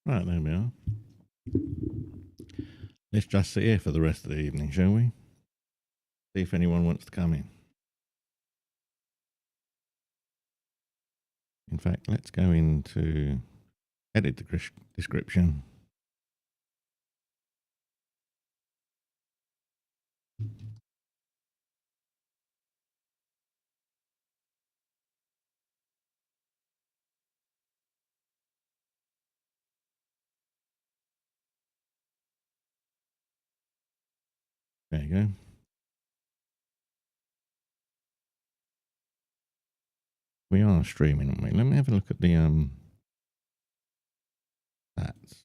Right, there we are. Let's just sit here for the rest of the evening, shall we? See if anyone wants to come in. In fact, let's go into edit the description. There you go. We are streaming, aren't we? Let me have a look at the stats.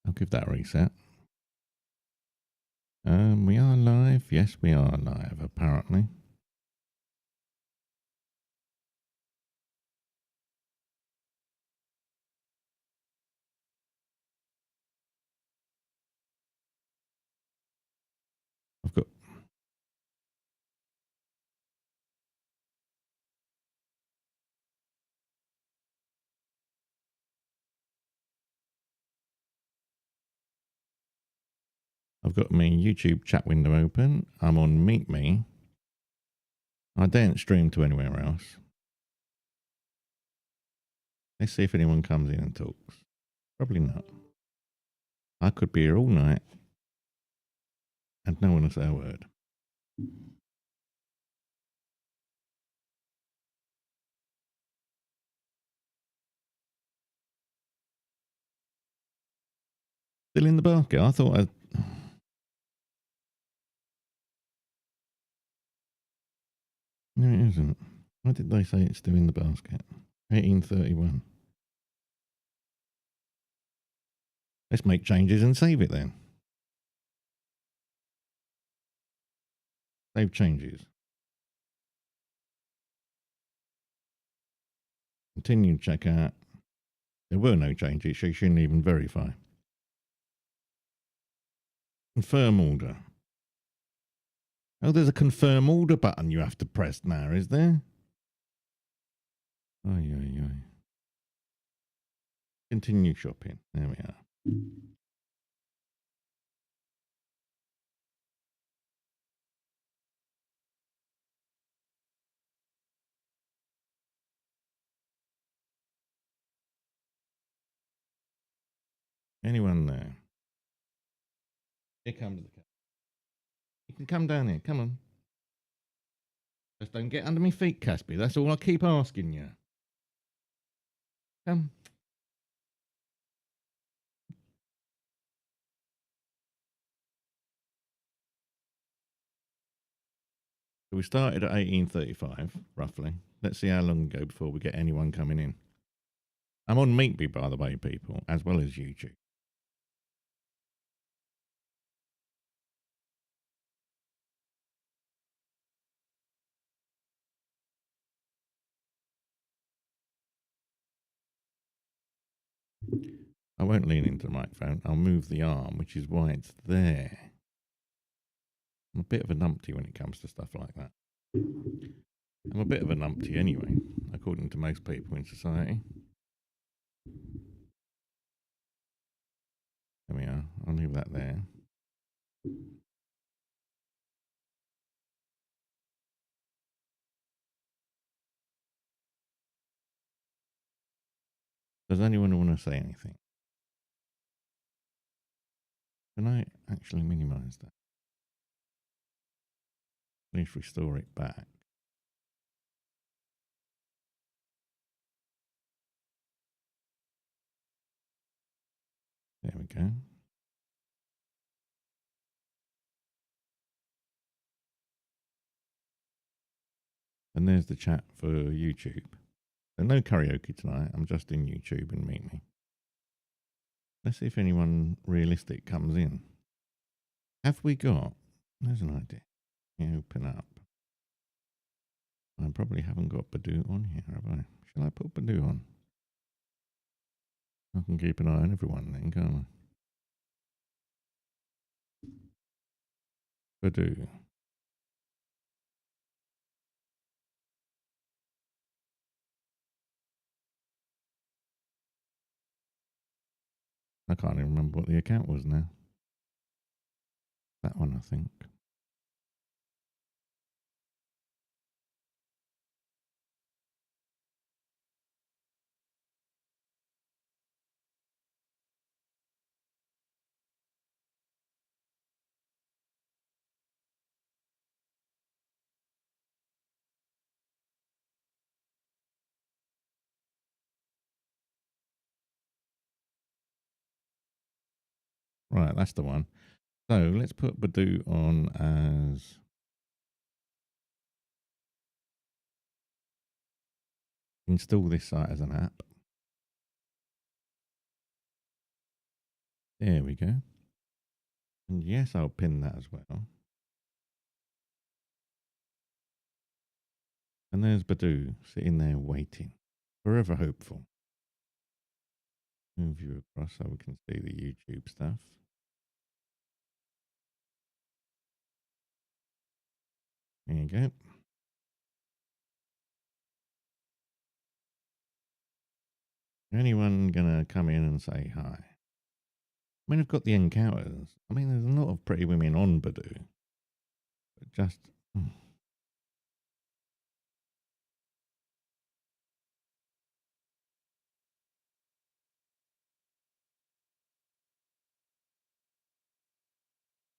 I'll give that a reset. We are live. Yes, we are live, apparently. I've got my YouTube chat window open. I'm on Meet Me. I daren't stream to anywhere else. Let's see if anyone comes in and talks. Probably not. I could be here all night and no one will say a word. Still in the basket. I thought No, it isn't. Why did they say it's still in the basket? 1831. Let's make changes and save it then. Save changes. Continue checkout. There were no changes, so you shouldn't even verify. Confirm order. Oh, there's a confirm order button you have to press now, is there? Ay. Continue shopping. There we are. Anyone there? Here comes the cat. You can come down here. Come on. Just don't get under my feet, Caspy. That's all I keep asking you. Come. So we started at 1835, roughly. Let's see how long ago before we get anyone coming in. I'm on Meetby, by the way, people, as well as YouTube. I won't lean into the microphone. I'll move the arm, which is why it's there. I'm a bit of a numpty when it comes to stuff like that. I'm a bit of a numpty anyway, according to most people in society. There we are. I'll leave that there. Does anyone want to say anything? Can I actually minimize that? Please restore it back. There we go. And there's the chat for YouTube. So no karaoke tonight. I'm just in YouTube and Meet Me. Let's see if anyone realistic comes in. Have we got? There's an idea. Open up. I probably haven't got Badoo on here, have I? Shall I put Badoo on? I can keep an eye on everyone then, can't I? Badoo. I can't even remember what the account was now. That one, I think. Right, that's the one. So let's put Badoo on as install this site as an app. There we go. And yes, I'll pin that as well. And there's Badoo sitting there waiting, forever hopeful. Move you across so we can see the YouTube stuff. There you go. Anyone gonna come in and say hi? I mean, I've got the encounters. I mean, there's a lot of pretty women on Badoo, but just a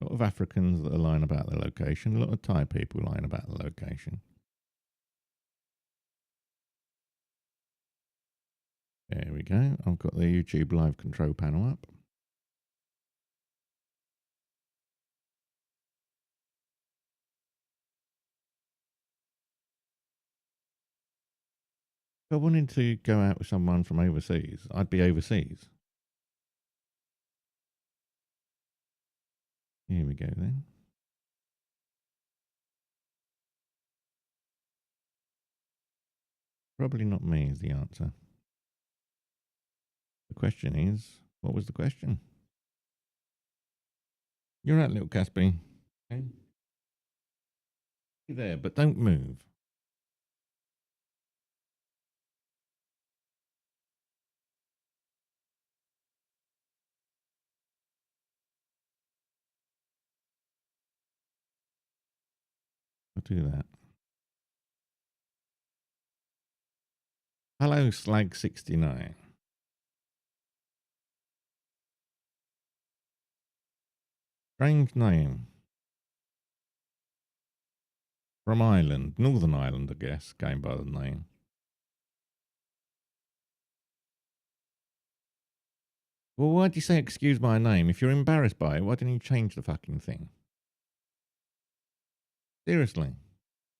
lot of Africans that are lying about the location. A lot of Thai people lying about the location. There we go. I've got the YouTube live control panel up. If I wanted to go out with someone from overseas, I'd be overseas. Here we go then. Probably not me is the answer. The question is, what was the question? You're right, little Caspi. Okay. You're there, but don't move. I'll do that. Hello, Slag69. Strange name. From Ireland, Northern Ireland, I guess, going by the name. Well, why'd you say excuse my name? If you're embarrassed by it, why didn't you change the fucking thing? Seriously.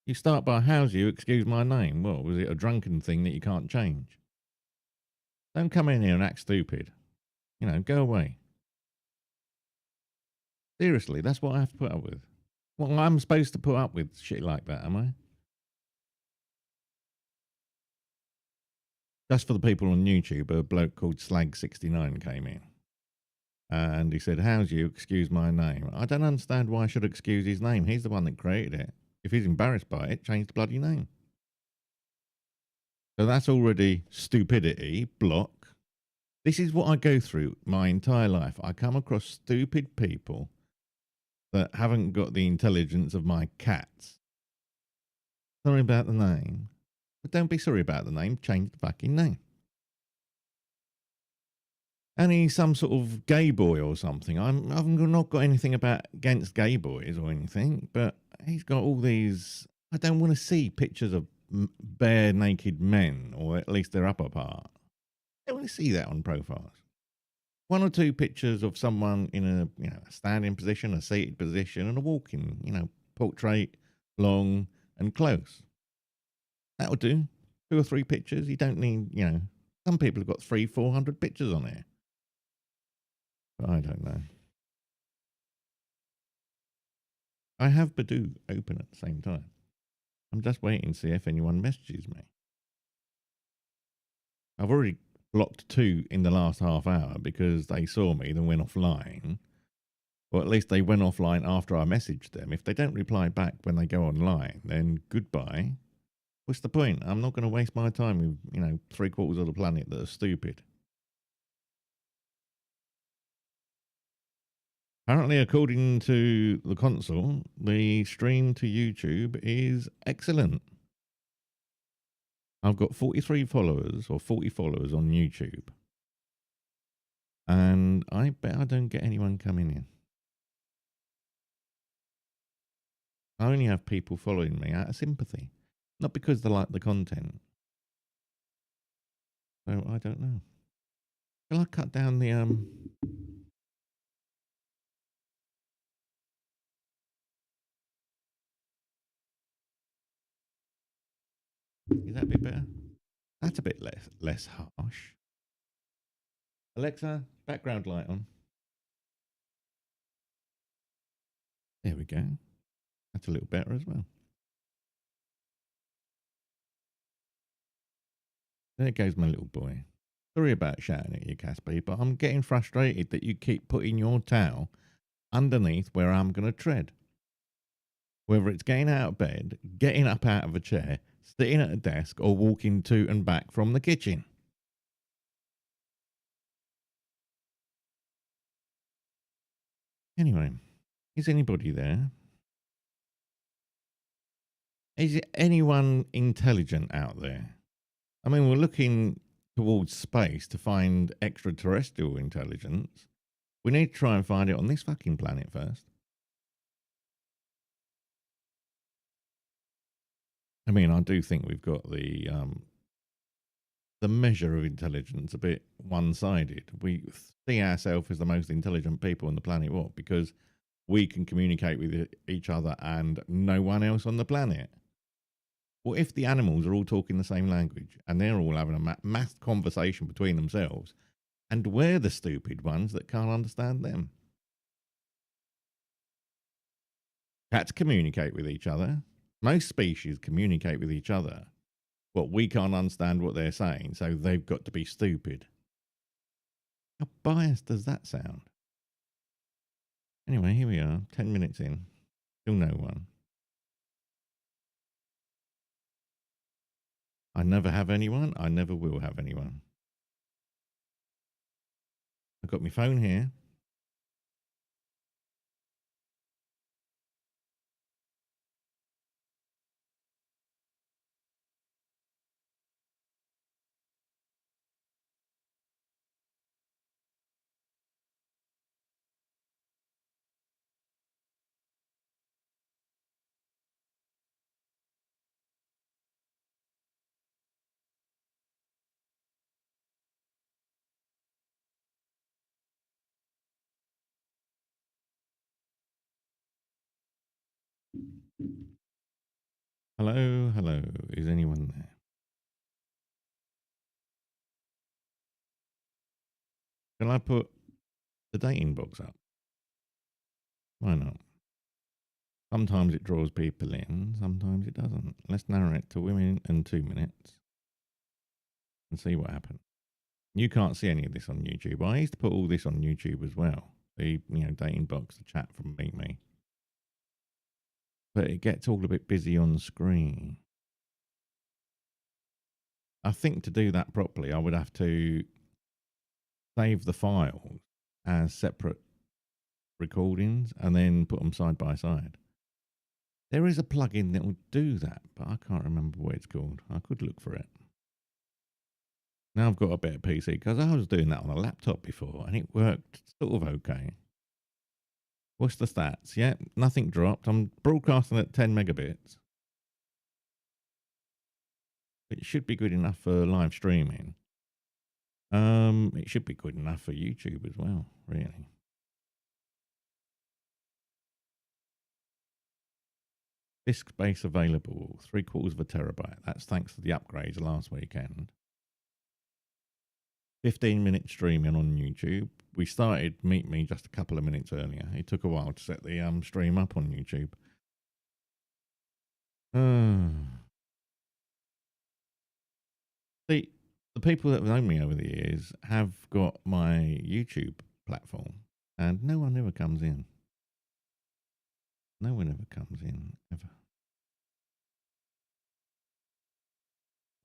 You start by, how's you, excuse my name? What, was it a drunken thing that you can't change? Don't come in here and act stupid. You know, go away. Seriously, that's what I have to put up with. Well, I'm supposed to put up with shit like that, am I? Just for the people on YouTube, a bloke called Slag69 came in. And he said, how's you, excuse my name? I don't understand why I should excuse his name. He's the one that created it. If he's embarrassed by it, change the bloody name. So that's already stupidity, block. This is what I go through my entire life. I come across stupid people that haven't got the intelligence of my cats. Sorry about the name. But don't be sorry about the name. Change the fucking name. And he's some sort of gay boy or something. I've not got anything against gay boys or anything, but he's got all these. I don't want to see pictures of bare naked men, or at least their upper part. I don't want to see that on profiles. One or two pictures of someone in a standing position, a seated position, and a walking, portrait, long and close. That'll do. 2 or 3 pictures. You don't need, some people have got 300-400 pictures on there. But I don't know. I have Badoo open at the same time. I'm just waiting to see if anyone messages me. I've already blocked 2 in the last half hour because they saw me, then went offline. Or at least they went offline after I messaged them. If they don't reply back when they go online, then goodbye. What's the point? I'm not going to waste my time with, 3/4 of the planet that are stupid. Apparently, according to the console, the stream to YouTube is excellent. I've got 43 followers or 40 followers on YouTube. And I bet I don't get anyone coming in. I only have people following me out of sympathy, not because they like the content. So I don't know. Shall I cut down the Is that a bit better? That's a bit less harsh. Alexa, background light on. There we go. That's a little better as well. There goes my little boy. Sorry about shouting at you, Casper, but I'm getting frustrated that you keep putting your towel underneath where I'm going to tread. Whether it's getting out of bed, getting up out of a chair, sitting at a desk, or walking to and back from the kitchen. Anyway, is anybody there? Is anyone intelligent out there? I mean, we're looking towards space to find extraterrestrial intelligence. We need to try and find it on this fucking planet first. I mean, I do think we've got the measure of intelligence a bit one-sided. We see ourselves as the most intelligent people on the planet. What? Because we can communicate with each other and no one else on the planet. What if the animals are all talking the same language and they're all having a mass conversation between themselves, and we're the stupid ones that can't understand them? Cats communicate with each other. Most species communicate with each other. But we can't understand what they're saying, so they've got to be stupid. How biased does that sound? Anyway, here we are, 10 minutes in. Still no one. I never have anyone. I never will have anyone. I've got my phone here. Hello, hello. Is anyone there? Can I put the dating box up? Why not? Sometimes it draws people in, sometimes it doesn't. Let's narrow it to women and 2 minutes and see what happens. You can't see any of this on YouTube. I used to put all this on YouTube as well. The dating box, the chat from Meet Me. But it gets all a bit busy on the screen. I think to do that properly, I would have to save the files as separate recordings and then put them side by side. There is a plugin that will do that, but I can't remember what it's called. I could look for it. Now I've got a better PC because I was doing that on a laptop before and it worked sort of okay. What's the stats? Yeah, nothing dropped. I'm broadcasting at 10 megabits. It should be good enough for live streaming. It should be good enough for YouTube as well, really. Disk space available, 3/4 of a terabyte. That's thanks to the upgrades last weekend. 15-minute streaming on YouTube. We started Meet Me just a couple of minutes earlier. It took a while to set the stream up on YouTube. See, the people that have known me over the years have got my YouTube platform, and no one ever comes in. No one ever comes in, ever.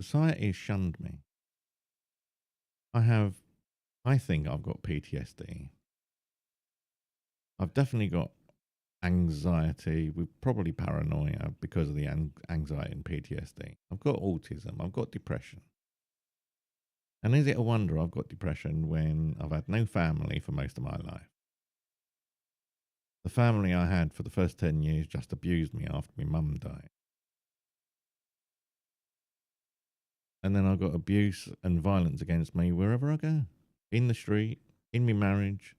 Society has shunned me. I think I've got PTSD. I've definitely got anxiety with probably paranoia because of the anxiety and PTSD. I've got autism. I've got depression. And is it a wonder I've got depression when I've had no family for most of my life? The family I had for the first 10 years just abused me after my mum died. And then I got abuse and violence against me wherever I go, in the street, in my marriage.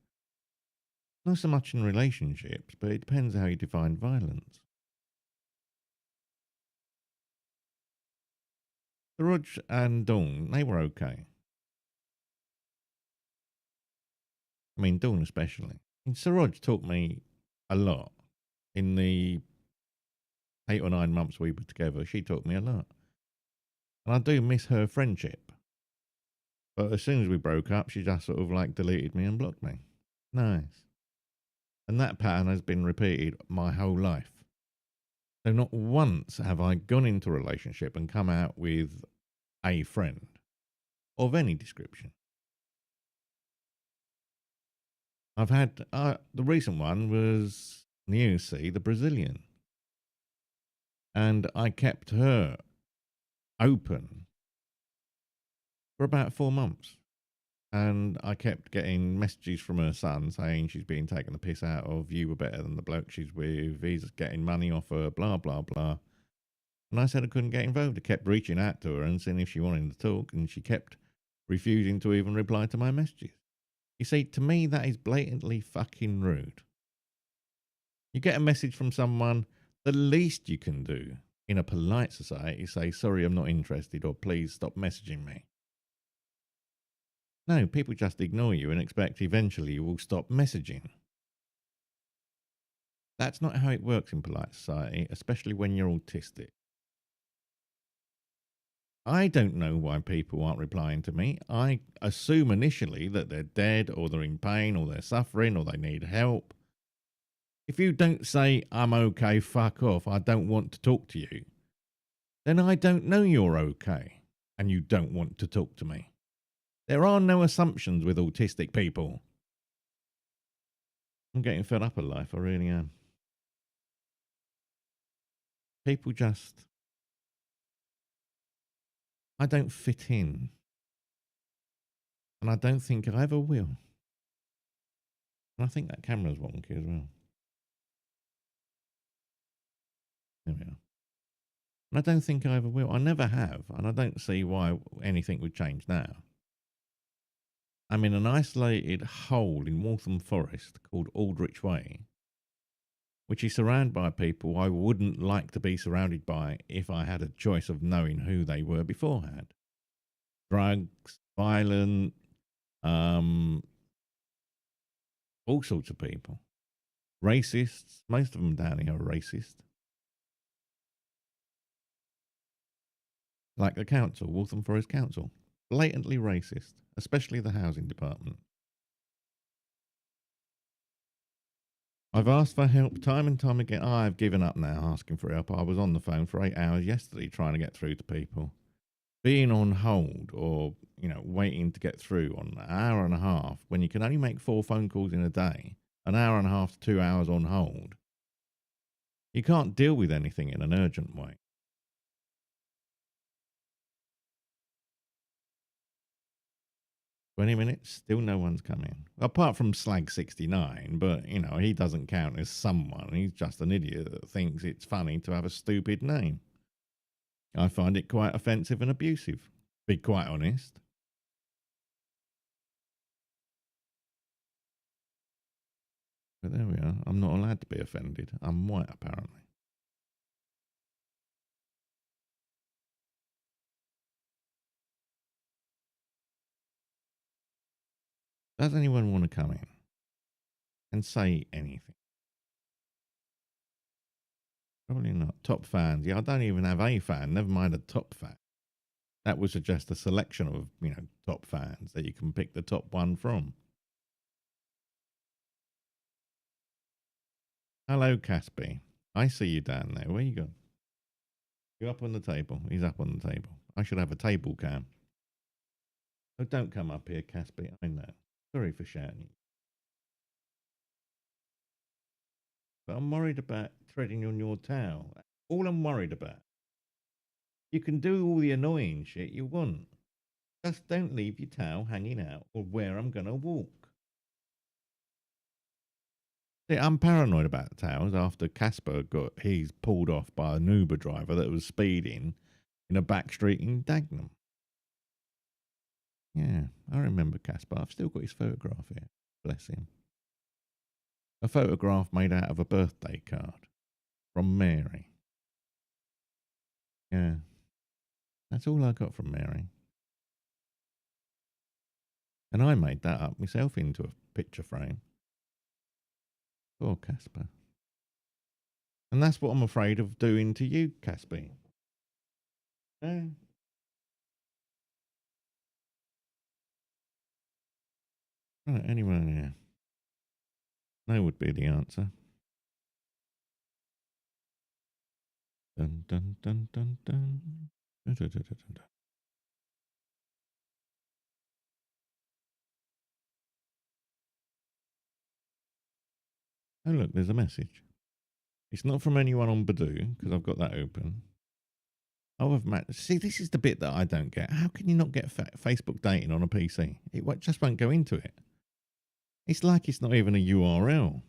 Not so much in relationships, but it depends how you define violence. Raj and Dawn, they were okay. I mean, Dawn especially. And Siraj taught me a lot in the 8 or 9 months we were together. She taught me a lot. And I do miss her friendship. But as soon as we broke up, she just sort of like deleted me and blocked me. Nice. And that pattern has been repeated my whole life. So not once have I gone into a relationship and come out with a friend of any description. I've had the recent one was Niusi, the Brazilian, and I kept her open for about 4 months. And I kept getting messages from her son saying she's being taken the piss out of. You were better than the bloke she's with. He's getting money off her, blah, blah, blah. And I said I couldn't get involved. I kept reaching out to her and seeing if she wanted to talk, and she kept refusing to even reply to my messages. You see, to me, that is blatantly fucking rude. You get a message from someone, the least you can do in a polite society is say, sorry, I'm not interested, or please stop messaging me. No, people just ignore you and expect eventually you will stop messaging. That's not how it works in polite society, especially when you're autistic. I don't know why people aren't replying to me. I assume initially that they're dead or they're in pain or they're suffering or they need help. If you don't say, I'm okay, fuck off, I don't want to talk to you, then I don't know you're okay and you don't want to talk to me. There are no assumptions with autistic people. I'm getting fed up of life, I really am. People just, I don't fit in. And I don't think I ever will. And I think that camera's wonky as well. There we are. And I don't think I ever will. I never have. And I don't see why anything would change now. I'm in an isolated hole in Waltham Forest called Aldrich Way, which is surrounded by people I wouldn't like to be surrounded by if I had a choice of knowing who they were beforehand. Drugs, violent, all sorts of people. Racists, most of them down here are racist. Like the council, Waltham Forest Council. Blatantly racist, especially the housing department. I've asked for help time and time again. I've given up now asking for help. I was on the phone for 8 hours yesterday trying to get through to people. Being on hold or, waiting to get through on an hour and a half when you can only make 4 phone calls in a day, an hour and a half to 2 hours on hold. You can't deal with anything in an urgent way. 20 minutes, still no one's coming. Apart from Slag69, but, he doesn't count as someone. He's just an idiot that thinks it's funny to have a stupid name. I find it quite offensive and abusive, to be quite honest. But there we are. I'm not allowed to be offended. I'm white, apparently. Does anyone want to come in and say anything? Probably not. Top fans. Yeah, I don't even have a fan, never mind a top fan. That was just a selection of, top fans that you can pick the top one from. Hello, Caspi. I see you down there. Where you gone? You're up on the table. He's up on the table. I should have a table cam. Oh, don't come up here, Caspi. I know. Sorry for shouting. but I'm worried about treading on your towel. All I'm worried about. You can do all the annoying shit you want. Just don't leave your towel hanging out or where I'm going to walk. See, I'm paranoid about towels after Casper he's pulled off by an Uber driver that was speeding in a back street in Dagenham. Yeah, I remember Casper. I've still got his photograph here. Bless him. A photograph made out of a birthday card from Mary. Yeah, that's all I got from Mary. And I made that up myself into a picture frame. Poor Casper. And that's what I'm afraid of doing to you, Casper. Yeah. Right, anyone here? No would be the answer. Dun dun dun dun dun. Dun, dun, dun, dun, dun. Oh look, there's a message. It's not from anyone on Badoo because I've got that open. Oh, see, this is the bit that I don't get. How can you not get Facebook dating on a PC? It just won't go into it. It's like it's not even a URL.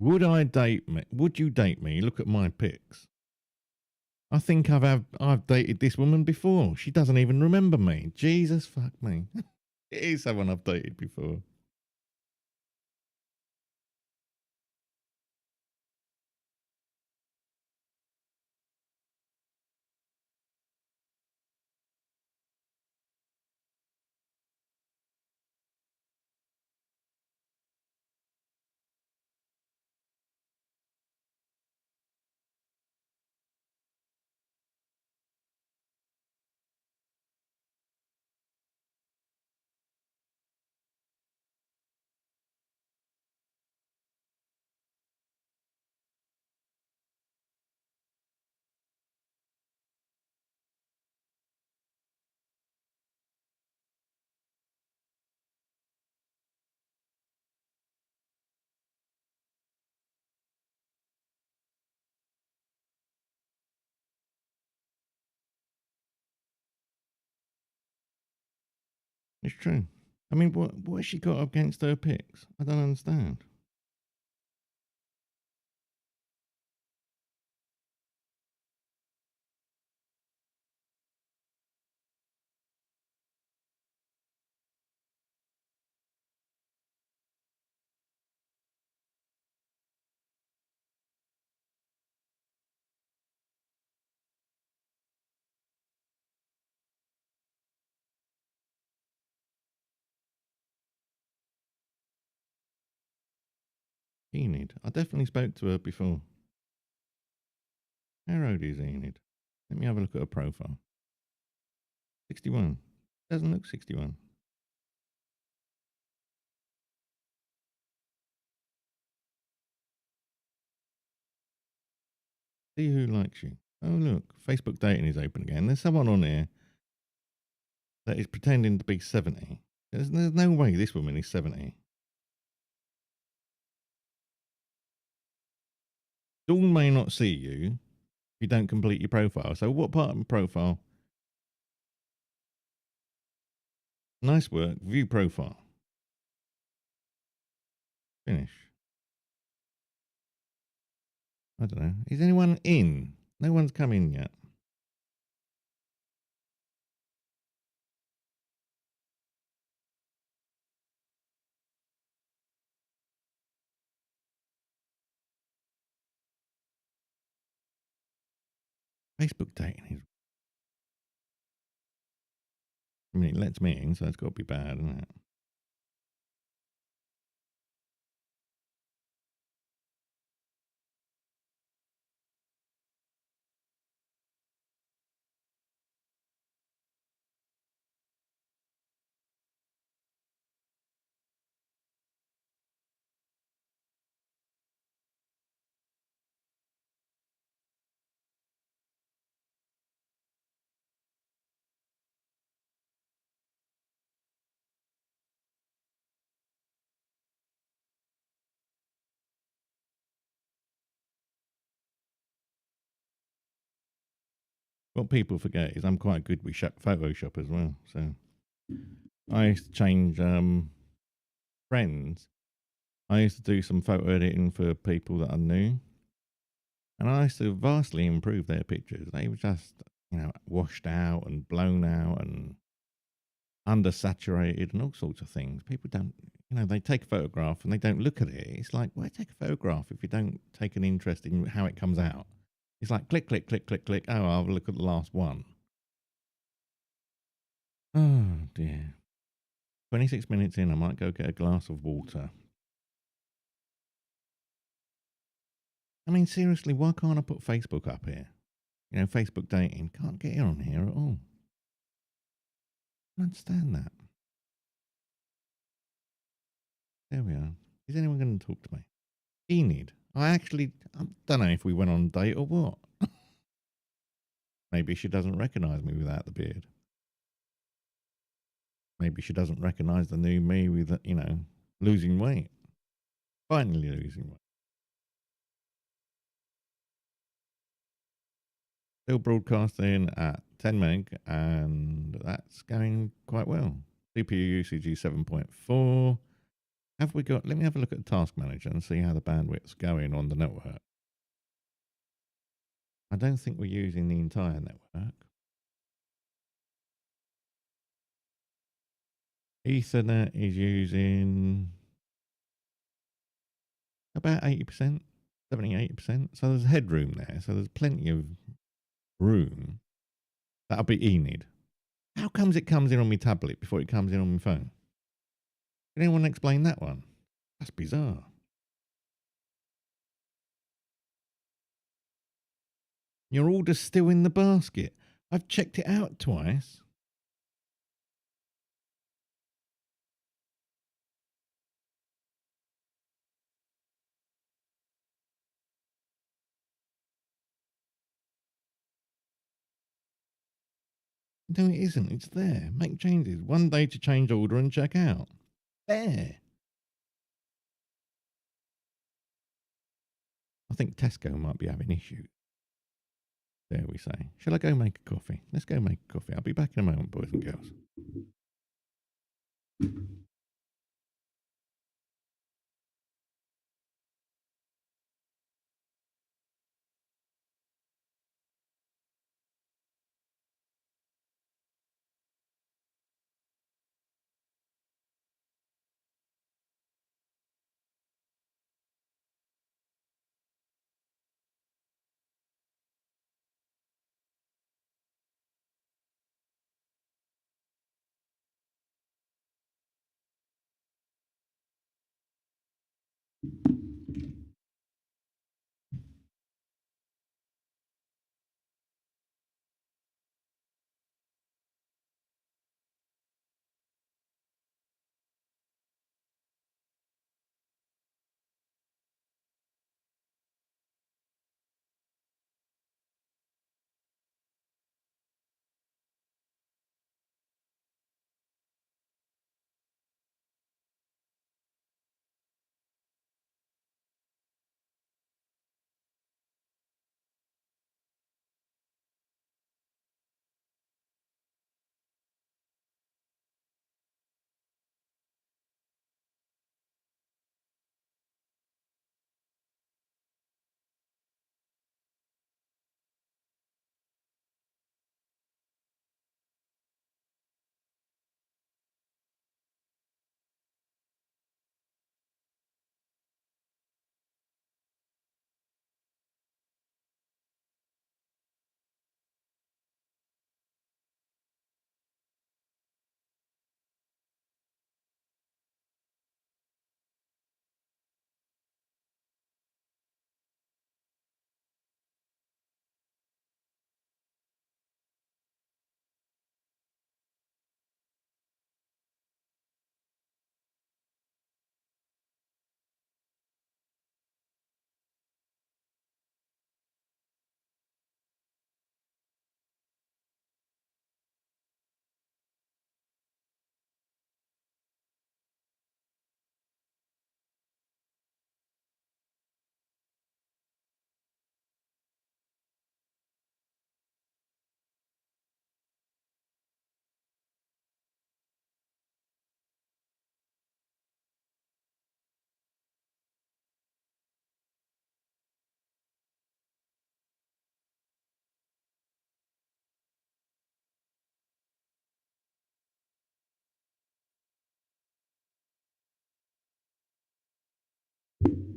Would I date me? Would you date me? Look at my pics. I think I've dated this woman before. She doesn't even remember me. Jesus fuck me. It is someone I've dated before. It's true. I mean, what has she got against her pics? I don't understand. Enid. I definitely spoke to her before. How old is Enid? Let me have a look at her profile. 61. Doesn't look 61. See who likes you. Oh, look. Facebook dating is open again. There's someone on here that is pretending to be 70. There's no way this woman is 70. Dawn may not see you if you don't complete your profile. So, what part of my profile? Nice work. View profile. Finish. I don't know. Is anyone in? No one's come in yet. Facebook dating is. I mean, it lets me in, so it's got to be bad, isn't it? What people forget is I'm quite good with Photoshop as well. So I used to change friends. I used to do some photo editing for people that I knew, and I used to vastly improve their pictures. They were just, washed out and blown out and undersaturated and all sorts of things. People don't, they take a photograph and they don't look at it. It's like, why take a photograph if you don't take an interest in how it comes out? It's like click, click, click, click, click. Oh, I'll look at the last one. Oh dear. 26 minutes in, I might go get a glass of water. I mean, seriously, why can't I put Facebook up here? Facebook dating. Can't get on here at all. I don't understand that. There we are. Is anyone going to talk to me? Enid. I don't know if we went on a date or what. Maybe she doesn't recognise me without the beard. Maybe she doesn't recognise the new me with, losing weight. Finally losing weight. Still broadcasting at 10 meg, and that's going quite well. CPU usage is 7.4. Let me have a look at the task manager and see how the bandwidth's going on the network. I don't think we're using the entire network. Ethernet is using about 80%, 70, 80%. So there's headroom there. So there's plenty of room. That'll be Enid. How comes it comes in on my tablet before it comes in on my phone? Can anyone explain that one? That's bizarre. Your order's still in the basket. I've checked it out twice. No, it isn't. It's there. Make changes. 1 day to change order and check out. There. I think Tesco might be having issues. There we say. Shall I go make a coffee? Let's go make a coffee. I'll be back in a moment, boys and girls.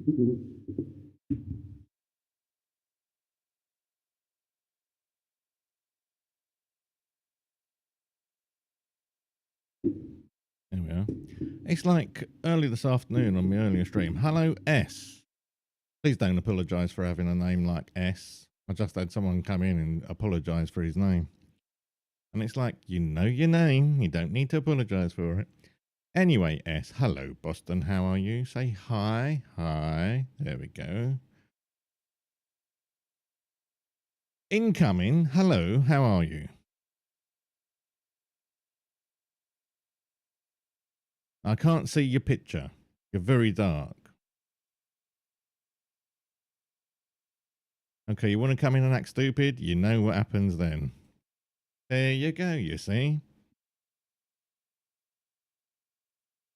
There we are. It's like early this afternoon on my earlier stream. Hello, S. Please don't apologise for having a name like S. I just had someone come in and apologise for his name. And it's like, you know your name. You don't need to apologise for it. Anyway, S. Hello, Boston. How are you? Say hi. Hi. There we go. Incoming. Hello. How are you? I can't see your picture. You're very dark. Okay, you want to come in and act stupid? You know what happens then. There you go, you see.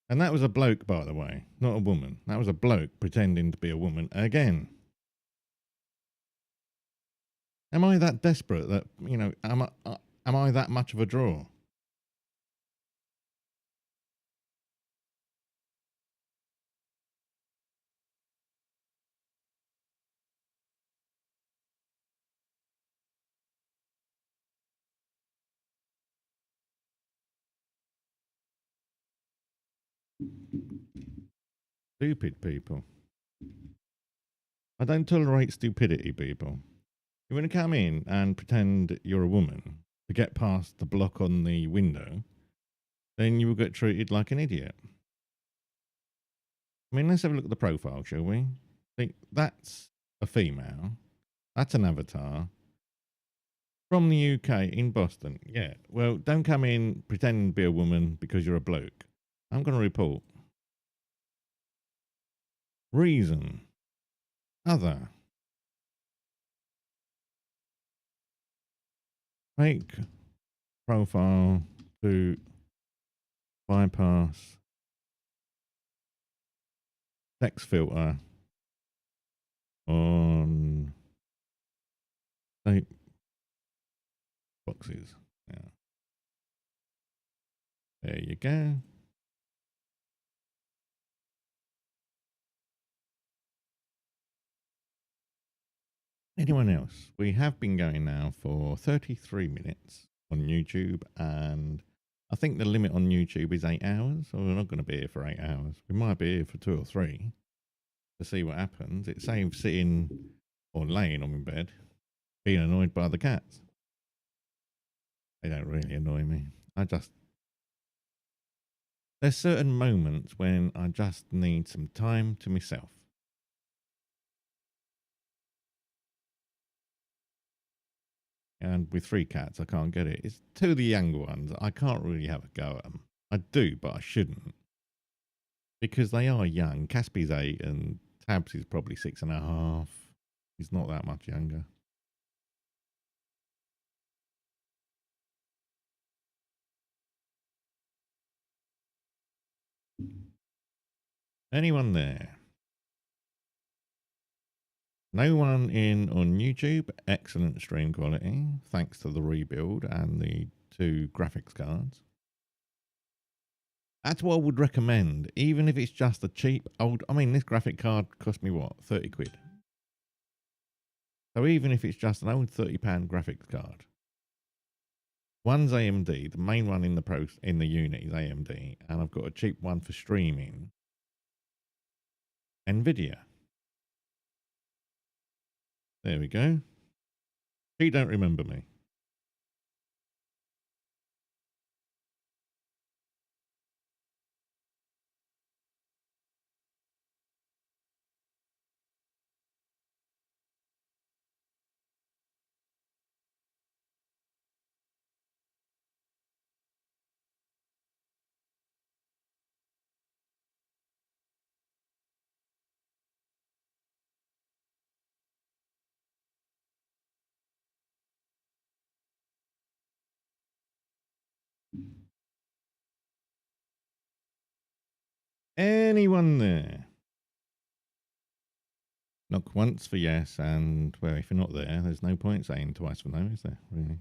And that was a bloke, by the way, not a woman. That was a bloke pretending to be a woman again. Am I that desperate that, you know, am I that much of a draw? Stupid people. I don't tolerate stupidity, people. You want to come in and pretend you're a woman to get past the block on the window, then you will get treated like an idiot. I mean, let's have a look at the profile, shall we? Think that's a female. That's an avatar from the UK in Boston. Yeah. Well, don't come in pretending to be a woman because you're a bloke. I'm going to report. Reason. Other. Fake profile to bypass text filter on state boxes. Yeah. There you go. Anyone else? We have been going now for 33 minutes on YouTube, and I think the limit on YouTube is 8 hours. So we're not going to be here for 8 hours. We might be here for 2 or 3 to see what happens. It saves sitting or laying on my bed, being annoyed by the cats. They don't really annoy me. There's certain moments when I just need some time to myself. And with 3 cats, I can't get it. It's 2 of the younger ones. I can't really have a go at them. I do, but I shouldn't. Because they are young. Caspi's 8 and Tabs is probably 6.5. He's not that much younger. Anyone there? No one in on YouTube. Excellent stream quality, thanks to the rebuild and the 2 graphics cards. That's what I would recommend, even if it's just a cheap old. I mean, this graphic card cost me what, 30 quid. So even if it's just an old £30 graphics card, one's AMD, the main one in the unit is AMD, and I've got a cheap one for streaming, Nvidia. There we go. She don't remember me. Anyone there? Knock once for yes, and well, if you're not there, there's no point saying twice for no, is there? Really?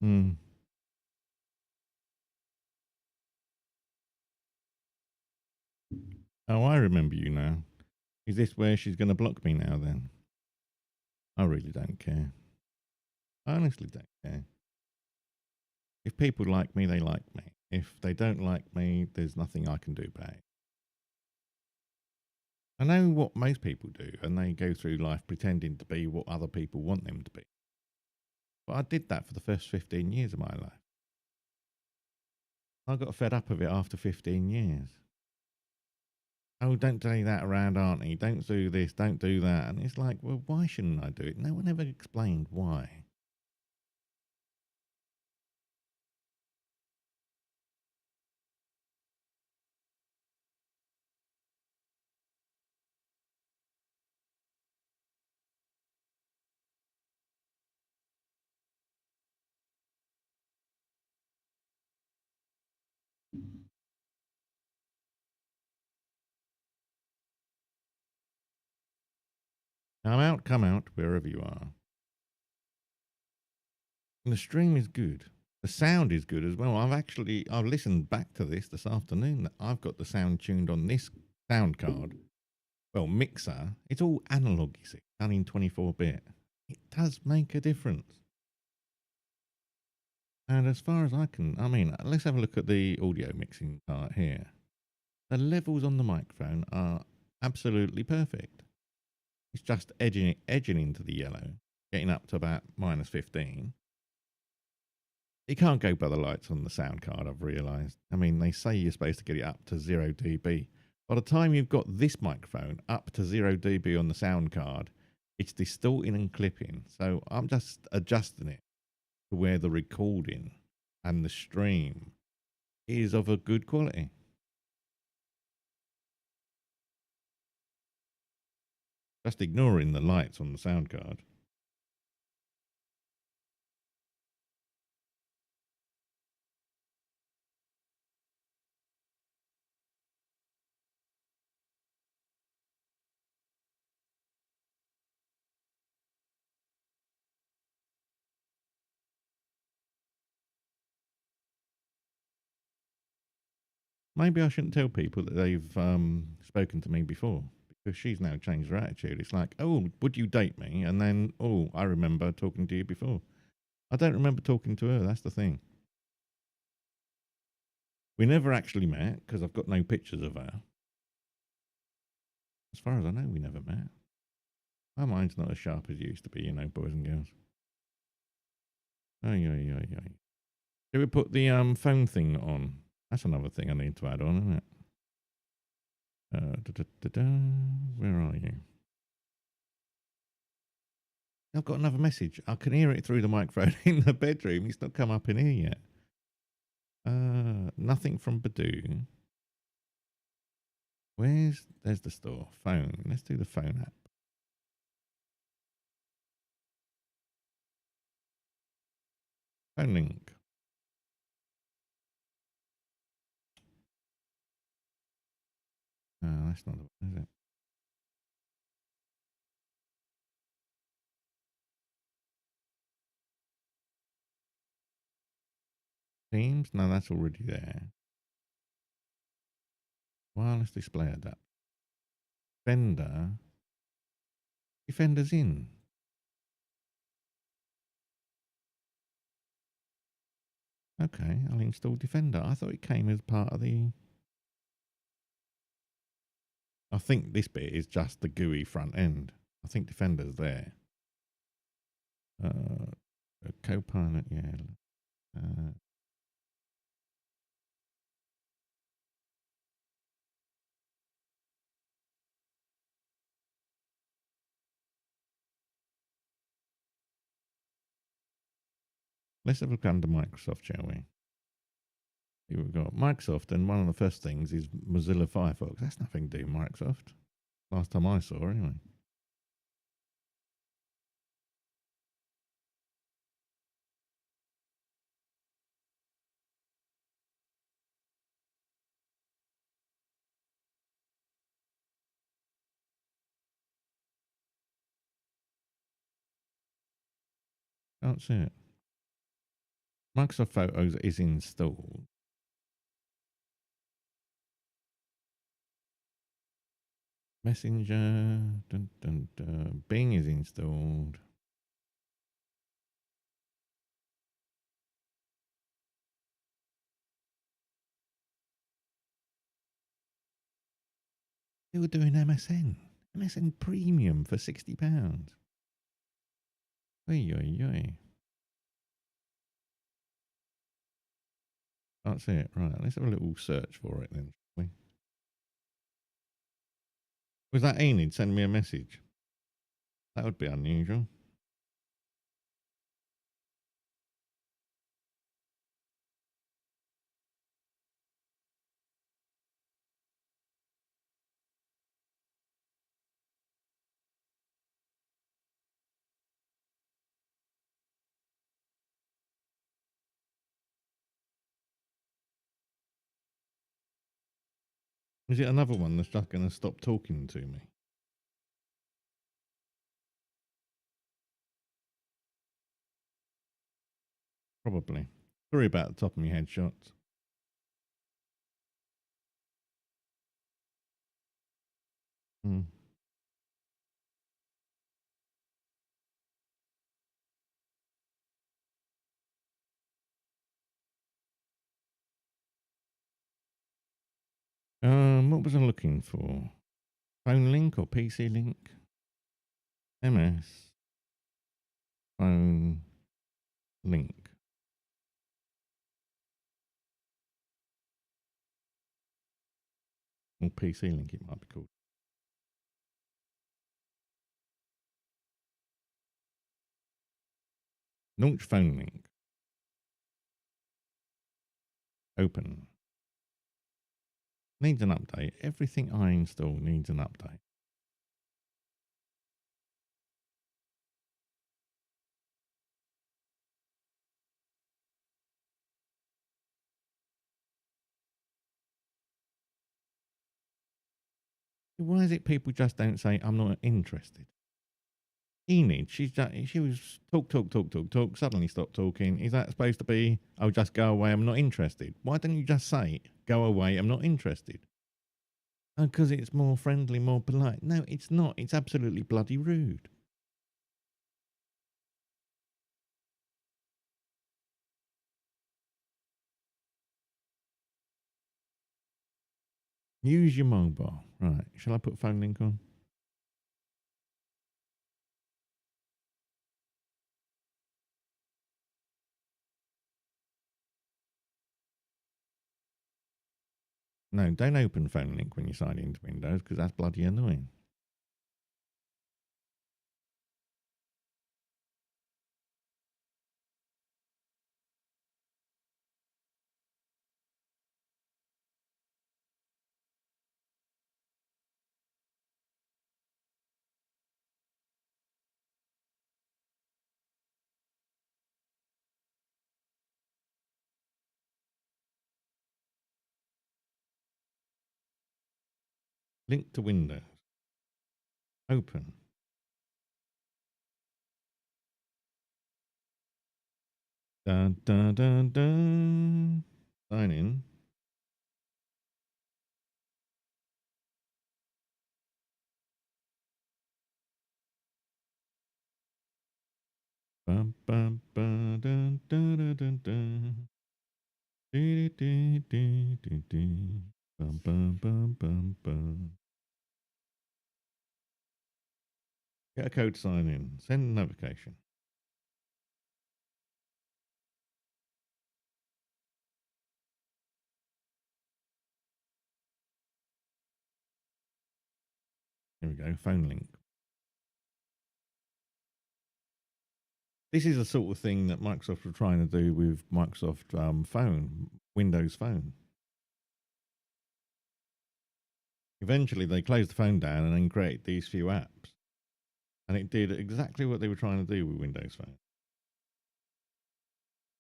Mm. Oh, I remember you now. Is this where she's going to block me now then? I really don't care. I honestly don't care. If people like me, they like me. If they don't like me, there's nothing I can do about it. I know what most people do, and they go through life pretending to be what other people want them to be. But I did that for the first 15 years of my life. I got fed up of it after 15 years. Oh, don't say that around Auntie. Don't do this, don't do that. And it's like, well, why shouldn't I do it? No one ever explained why. Come out, wherever you are. And the stream is good. The sound is good as well. I've listened back to this afternoon. I've got the sound tuned on this sound card. Well, mixer. It's all analog, you see, done in 24-bit. It does make a difference. And as far as I mean, let's have a look at the audio mixing part here. The levels on the microphone are absolutely perfect. It's just edging into the yellow, getting up to about -15. You can't go by the lights on the sound card, I've realised. I mean, they say you're supposed to get it up to 0 dB. By the time you've got this microphone up to 0 dB on the sound card, it's distorting and clipping. So I'm just adjusting it to where the recording and the stream is of a good quality. Just ignoring the lights on the sound card. Maybe I shouldn't tell people that they've spoken to me before, because she's now changed her attitude. It's like, oh, would you date me? And then, oh, I remember talking to you before. I don't remember talking to her. That's the thing. We never actually met because I've got no pictures of her. As far as I know, we never met. My mind's not as sharp as it used to be, boys and girls. Oh, yeah, yeah, yeah. Should we put the phone thing on? That's another thing I need to add on, isn't it? Where are you? I've got another message. I can hear it through the microphone in the bedroom. It's not come up in here yet. Nothing from Badoo. There's the store. Phone. Let's do the phone app. Phone link. That's not the one, is it? Teams? No, that's already there. Wireless display adapter. Defender. Defender's in. Okay, I'll install Defender. I thought it came as part of the. I think this bit is just the GUI front end. I think Defender's there. Copilot, yeah. Uh, let's have a look under Microsoft, shall we? Here we've got Microsoft, and one of the first things is Mozilla Firefox. That's nothing to do with Microsoft. Last time I saw, anyway. Can't see it. Microsoft Photos is installed. Messenger. Dun, dun, dun. Bing is installed. Still doing MSN. MSN Premium for £60. Oi, oi, oi. That's it. Right. Let's have a little search for it then, shall we? Was that Enid sending me a message? That would be unusual. Is it another one that's just going to stop talking to me? Probably. Sorry about the top of my head shots. Hmm. What was I looking for? Phone link or PC link? MS phone link or PC link, it might be called. Launch phone link. Open. Needs an update. Everything I install needs an update. Why is it people just don't say, I'm not interested? Enid, she was talk, suddenly stopped talking. Is that supposed to be, oh, just go away, I'm not interested? Why don't you just say, go away, I'm not interested? Oh, because it's more friendly, more polite. No, it's not. It's absolutely bloody rude. Use your mobile. Right. Shall I put phone link on? No, don't open phone link when you sign into Windows because that's bloody annoying. Link to Windows. Open. Dun, dun, dun, dun. Sign in. Bum, bum, bum, dun, dun, dun, dun, dun. Dee, dee, dee, dee, dee. Bum, bum, bum, bum, bum. Get a code to sign in. Send a notification. Here we go. Phone link. This is the sort of thing that Microsoft were trying to do with Microsoft Phone, Windows Phone. Eventually, they closed the phone down and then created these few apps. And it did exactly what they were trying to do with Windows Phone.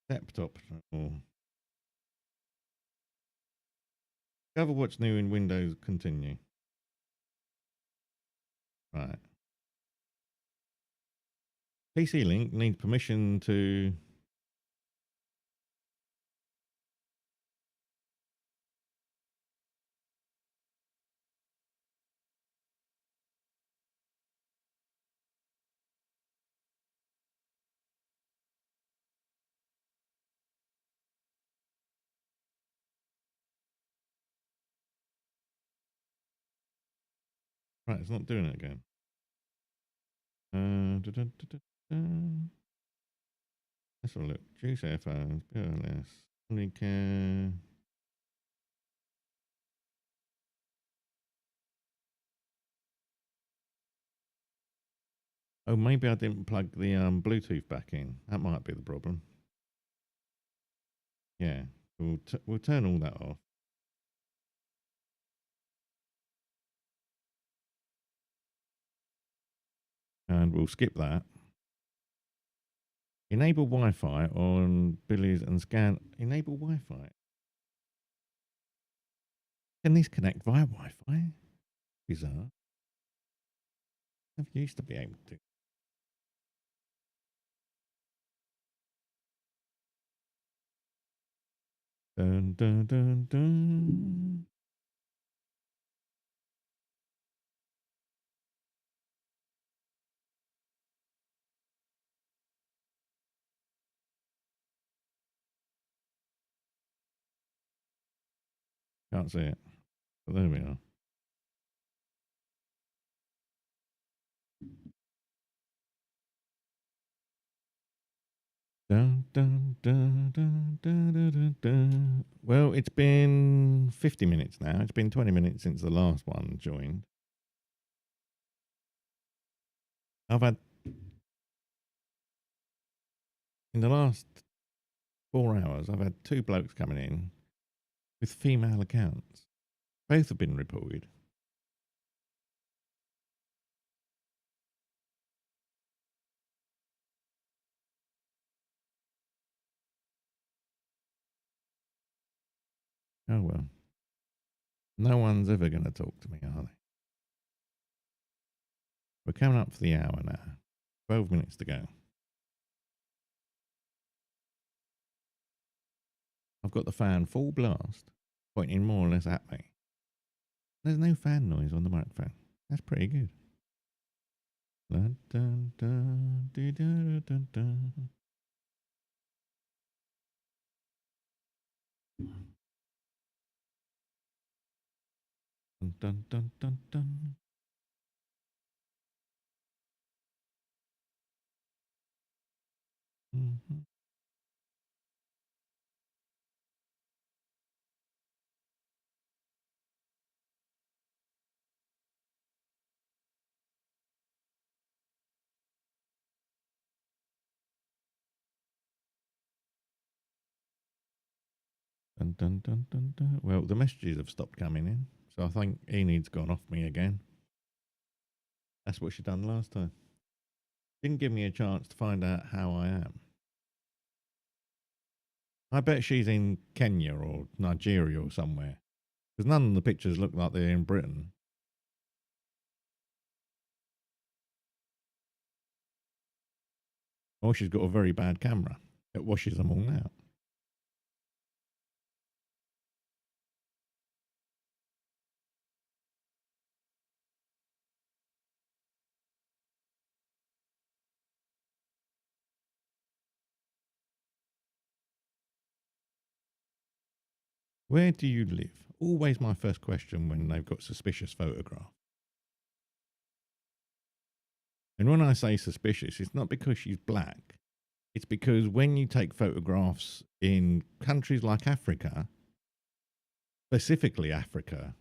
Desktop or discover what's new in Windows. Continue. Right. PC link needs permission to Right, it's not doing it again. Da, da, da, da, da. Let's have a look. Juice earphones, BLS, only care. Oh, maybe I didn't plug the Bluetooth back in. That might be the problem. Yeah, we'll turn all that off. And we'll skip that. Enable Wi-Fi on Billy's and scan. Enable Wi-Fi. Can these connect via Wi-Fi? Bizarre. Never used to be able to. Dun dun dun dun. Can't see it. But there we are. Dun, dun, dun, dun, dun, dun, dun, dun. Well, it's been 50 minutes now. It's been 20 minutes since the last one joined. I've had, in the last 4 hours, I've had 2 blokes coming in with female accounts. Both have been reported. Oh well. No one's ever going to talk to me, are they? We're coming up for the hour now. 12 minutes to go. I've got the fan full blast, pointing more or less at me. There's no fan noise on the microphone. That's pretty good. Dun, dun, dun, dun, dun, dun, dun. Dun, dun, dun, dun, dun. Mm-hmm. Dun, dun, dun, dun, dun. Well, the messages have stopped coming in, so I think Enid's gone off me again. That's what she done last time. Didn't give me a chance to find out how I am. I bet she's in Kenya or Nigeria or somewhere, because none of the pictures look like they're in Britain. Or she's got a very bad camera. It washes them all out. Where do you live? Always my first question when they've got suspicious photograph. And when I say suspicious, it's not because she's black. It's because when you take photographs in countries like Africa, specifically Africa,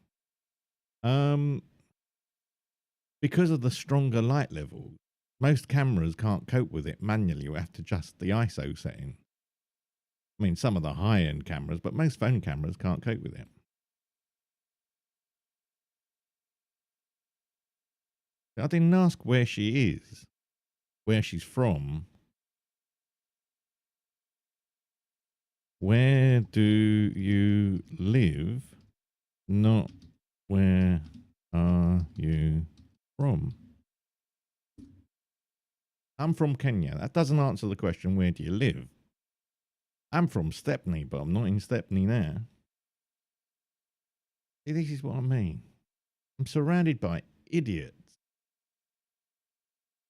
because of the stronger light level, most cameras can't cope with it manually. You have to adjust the ISO setting. I mean, some of the high-end cameras, but most phone cameras can't cope with it. I didn't ask where she is, where she's from. Where do you live? Not where are you from? I'm from Kenya. That doesn't answer the question, where do you live? I'm from Stepney, but I'm not in Stepney now. See, this is what I mean. I'm surrounded by idiots.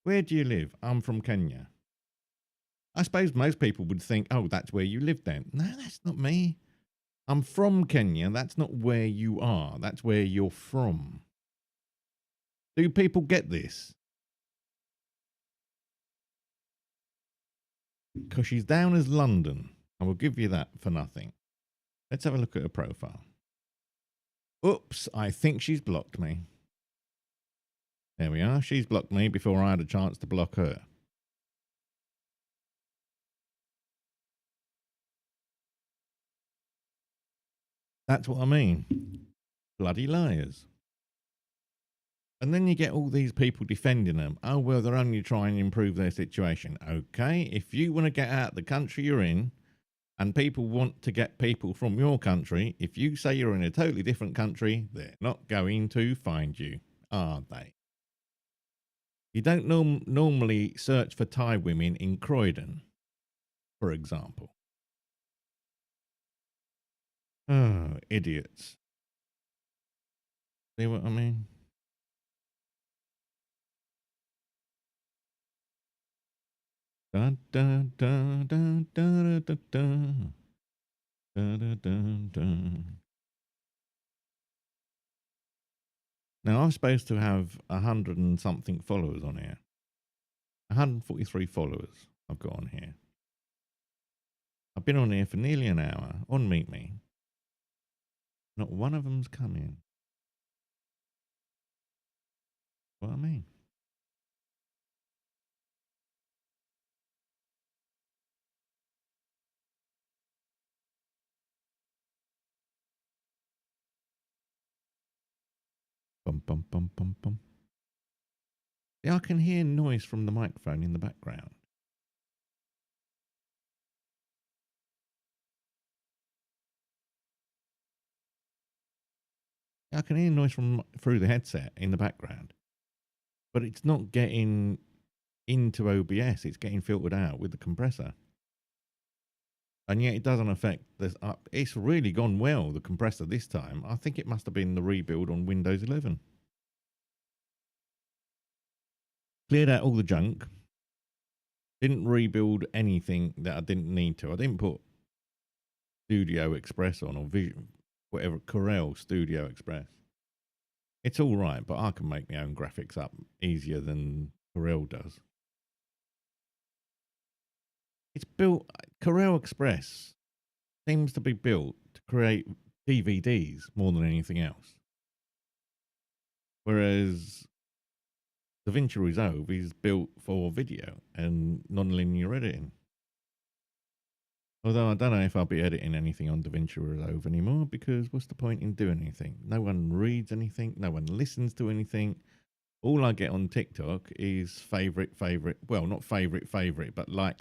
Where do you live? I'm from Kenya. I suppose most people would think, oh, that's where you live then. No, that's not me. I'm from Kenya. That's not where you are. That's where you're from. Do people get this? Because she's down as London. I will give you that for nothing. Let's have a look at her profile. Oops, I think she's blocked me. There we are. She's blocked me before I had a chance to block her. That's what I mean. Bloody liars. And then you get all these people defending them. Oh, well, they're only trying to improve their situation. Okay, if you want to get out of the country you're in, and people want to get people from your country, if you say you're in a totally different country, they're not going to find you, are they? You don't normally search for Thai women in Croydon, for example. Oh, idiots. See what I mean? Dun, dun, dun, dun, dun, dun, dun, dun, dun, dun, dun. Now, I'm supposed to have 100 and something followers on here. 143 followers I've got on here. I've been on here for nearly an hour on Meet Me. Not one of them's come in. What I mean? Bum, bum, bum, bum, bum. Yeah, I can hear noise from the microphone in the background. I can hear noise from through the headset in the background, but it's not getting into OBS. It's getting filtered out with the compressor, and yet it doesn't affect this. It's really gone well, the compressor this time. I think it must have been the rebuild on Windows 11. Cleared out all the junk. Didn't rebuild anything that I didn't need to. I didn't put Studio Express on or Vision, whatever, Corel Studio Express. It's all right, but I can make my own graphics up easier than Corel does. It's built, Corel Express seems to be built to create DVDs more than anything else. Whereas DaVinci Resolve is built for video and non-linear editing. Although I don't know if I'll be editing anything on DaVinci Resolve anymore, because what's the point in doing anything? No one reads anything. No one listens to anything. All I get on TikTok is favorite. Well, not favorite, but like.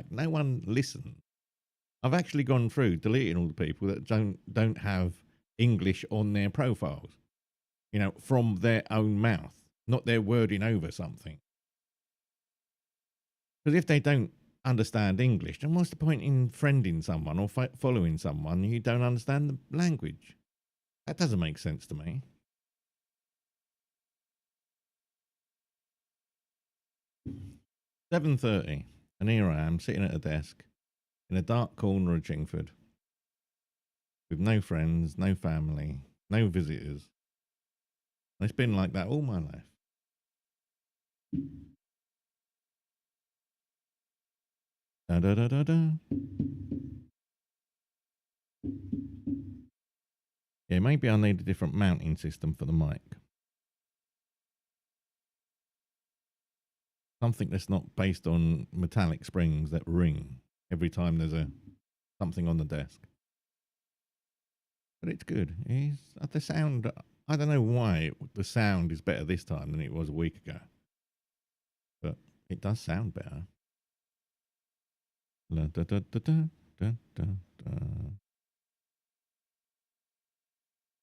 No one listens. I've actually gone through deleting all the people that don't have English on their profiles. You know, from their own mouth, not their wording over something. Because if they don't understand English, then what's the point in friending someone or following someone you don't understand the language? That doesn't make sense to me. $7:30, and here I am sitting at a desk in a dark corner of Chingford with no friends, no family, no visitors. And it's been like that all my life. Da, da, da, da, da. Yeah, maybe I need a different mounting system for the mic. Something that's not based on metallic springs that ring every time there's something on the desk. But it's good. The sound, I don't know why the sound is better this time than it was a week ago. But it does sound better. La, da, da, da, da, da, da, da.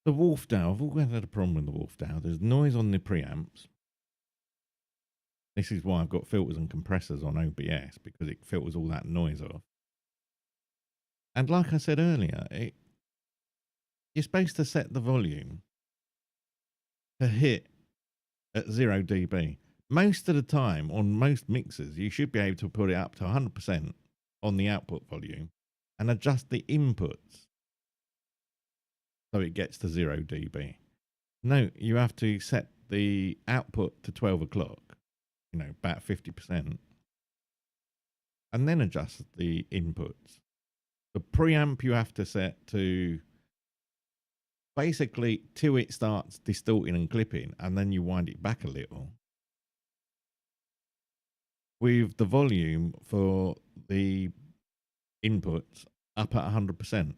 The Wolf DAW, I've always had a problem with the Wolf DAW. There's noise on the preamps. This is why I've got filters and compressors on OBS, because it filters all that noise off. And like I said earlier, you're supposed to set the volume to hit at 0 dB. Most of the time, on most mixers, you should be able to put it up to 100% on the output volume and adjust the inputs so it gets to 0 dB. No, you have to set the output to 12 o'clock, about 50%, and then adjust the inputs. The preamp you have to set to basically till it starts distorting and clipping, and then you wind it back a little. With the volume for the inputs up at 100%.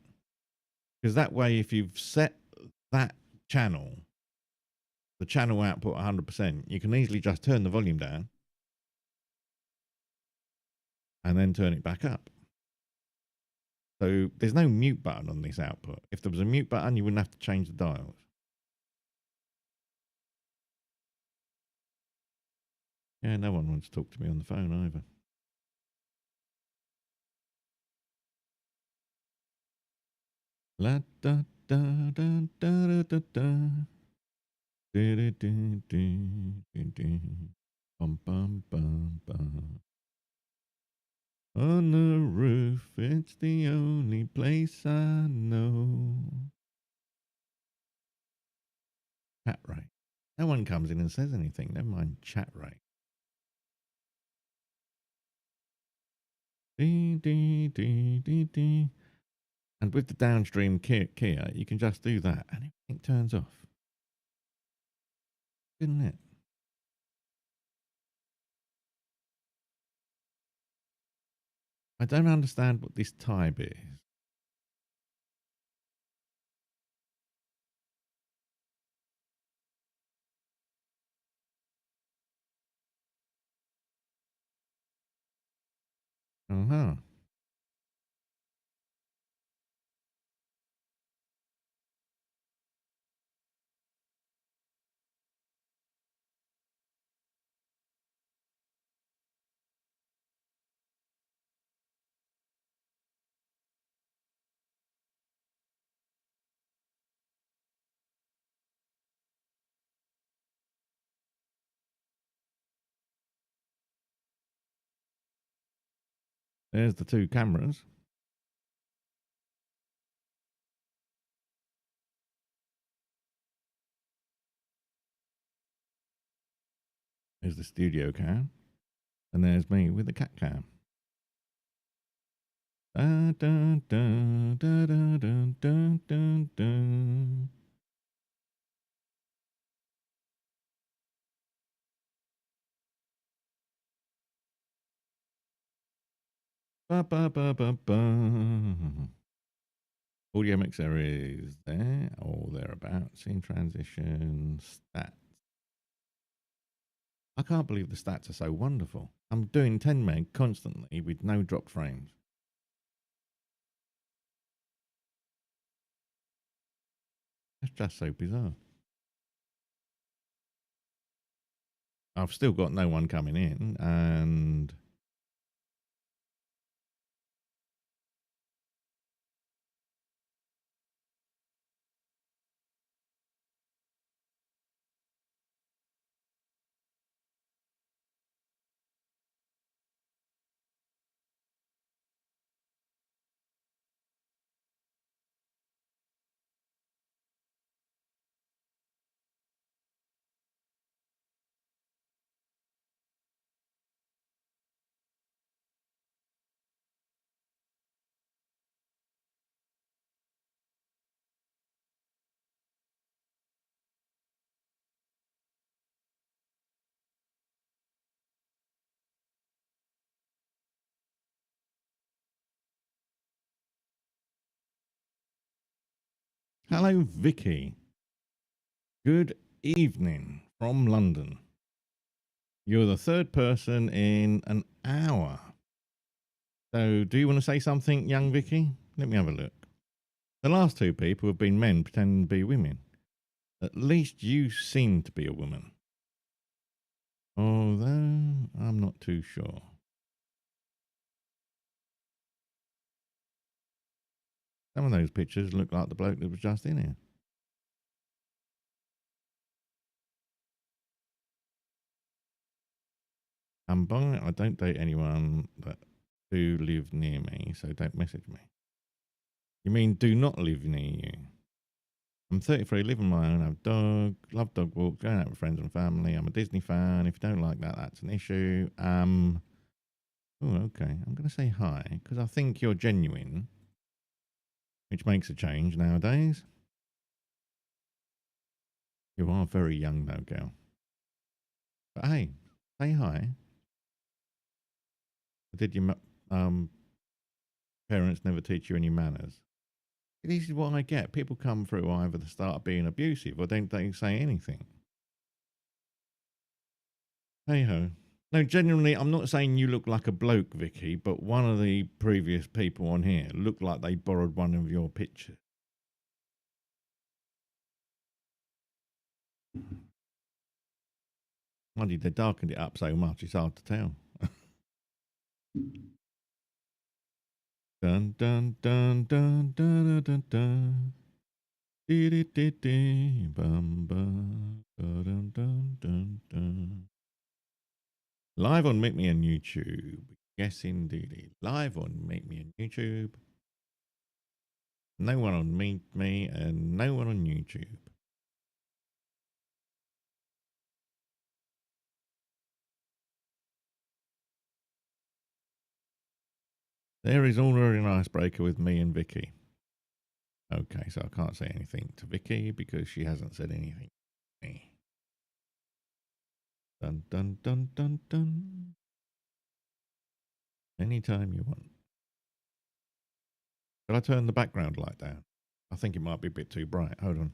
Because that way, if you've set that channel, the channel output 100%, you can easily just turn the volume down and then turn it back up. So there's no mute button on this output. If there was a mute button, you wouldn't have to change the dials. Yeah, no one wants to talk to me on the phone either. La da da da da da da. Do, do, do, do, do. Bum, bum, bum, bum. On the roof, it's the only place I know. Chat rate. No one comes in and says anything. Never mind chat rate. Dee, dee, dee, dee, dee. And with the downstream Kia, you can just do that and everything turns off. Isn't it? I don't understand what this type is. Uh-huh. There's the two cameras. There's the studio cam. And there's me with the cat cam. Da, da, da, da, da, da, da, da, da. Ba, ba, ba, ba, ba. Audio mixer is there or thereabouts. Scene transition, stats. I can't believe the stats are so wonderful. I'm doing 10 meg constantly with no dropped frames. That's just so bizarre. I've still got no one coming in, and hello, Vicky. Good evening from London. You're the third person in an hour. So, do you want to say something, young Vicky? Let me have a look. The last two people have been men pretending to be women. At least you seem to be a woman. Although, I'm not too sure. Some of those pictures look like the bloke that was just in here. I don't date anyone that do live near me, so don't message me. You mean do not live near you? I'm 33, live on my own, have a dog, love dog walks, going out with friends and family. I'm a Disney fan. If you don't like that, that's an issue. Oh, okay. I'm going to say hi because I think you're genuine, which makes a change nowadays. You are very young though, girl. But hey, say hi. Did your parents never teach you any manners? This is what I get. People come through either they start being abusive or don't they say anything. Hey ho. No, genuinely, I'm not saying you look like a bloke, Vicky, but one of the previous people on here looked like they borrowed one of your pictures. Mind they darkened it up so much it's hard to tell. Dun dun dun dun dun dun dun. Dee dee dee bum bum dun dun dun dun. Live on Make Me on YouTube. Yes, indeed. Live on Make Me on YouTube. No one on Meet Me and no one on YouTube. There is already an icebreaker with me and Vicky. Okay, so I can't say anything to Vicky because she hasn't said anything to me. Dun dun dun dun dun. Anytime you want. Shall I turn the background light down? I think it might be a bit too bright. Hold on.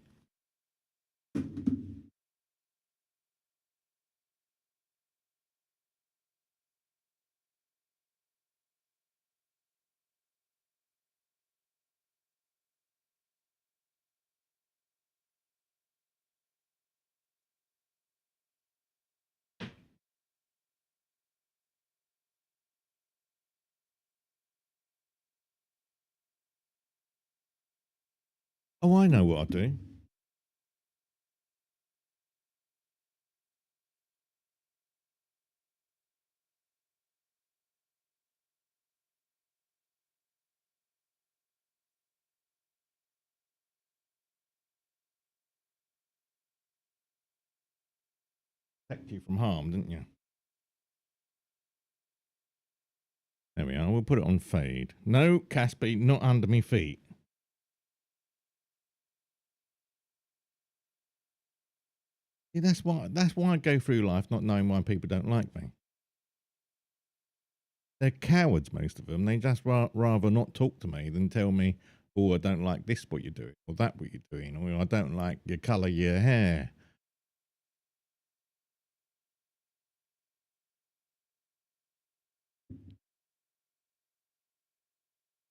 Oh, I know what I'll do. Protect you from harm, didn't you? There we are. We'll put it on fade. No, Caspi, not under me feet. Yeah, that's why I go through life not knowing why people don't like me. They're cowards, most of them. They just rather not talk to me than tell me, oh, I don't like this, what you're doing, or that, what you're doing, or I don't like your colour, your hair.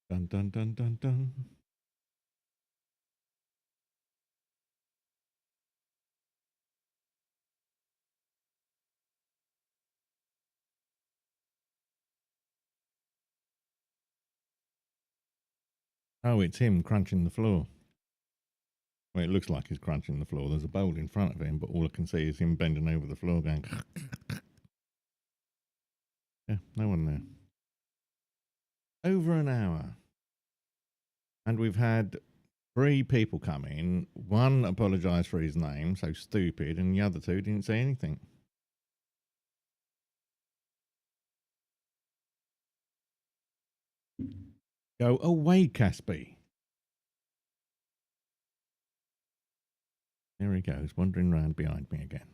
Dun, dun, dun, dun, dun. Oh, it's him crunching the floor. Well, it looks like he's crunching the floor. There's a bowl in front of him, but all I can see is him bending over the floor going. Yeah, no one there. Over an hour. And we've had 3 people come in. One apologised for his name, so stupid, and the other 2 didn't say anything. Go away, Caspi. There he goes, wandering round behind me again.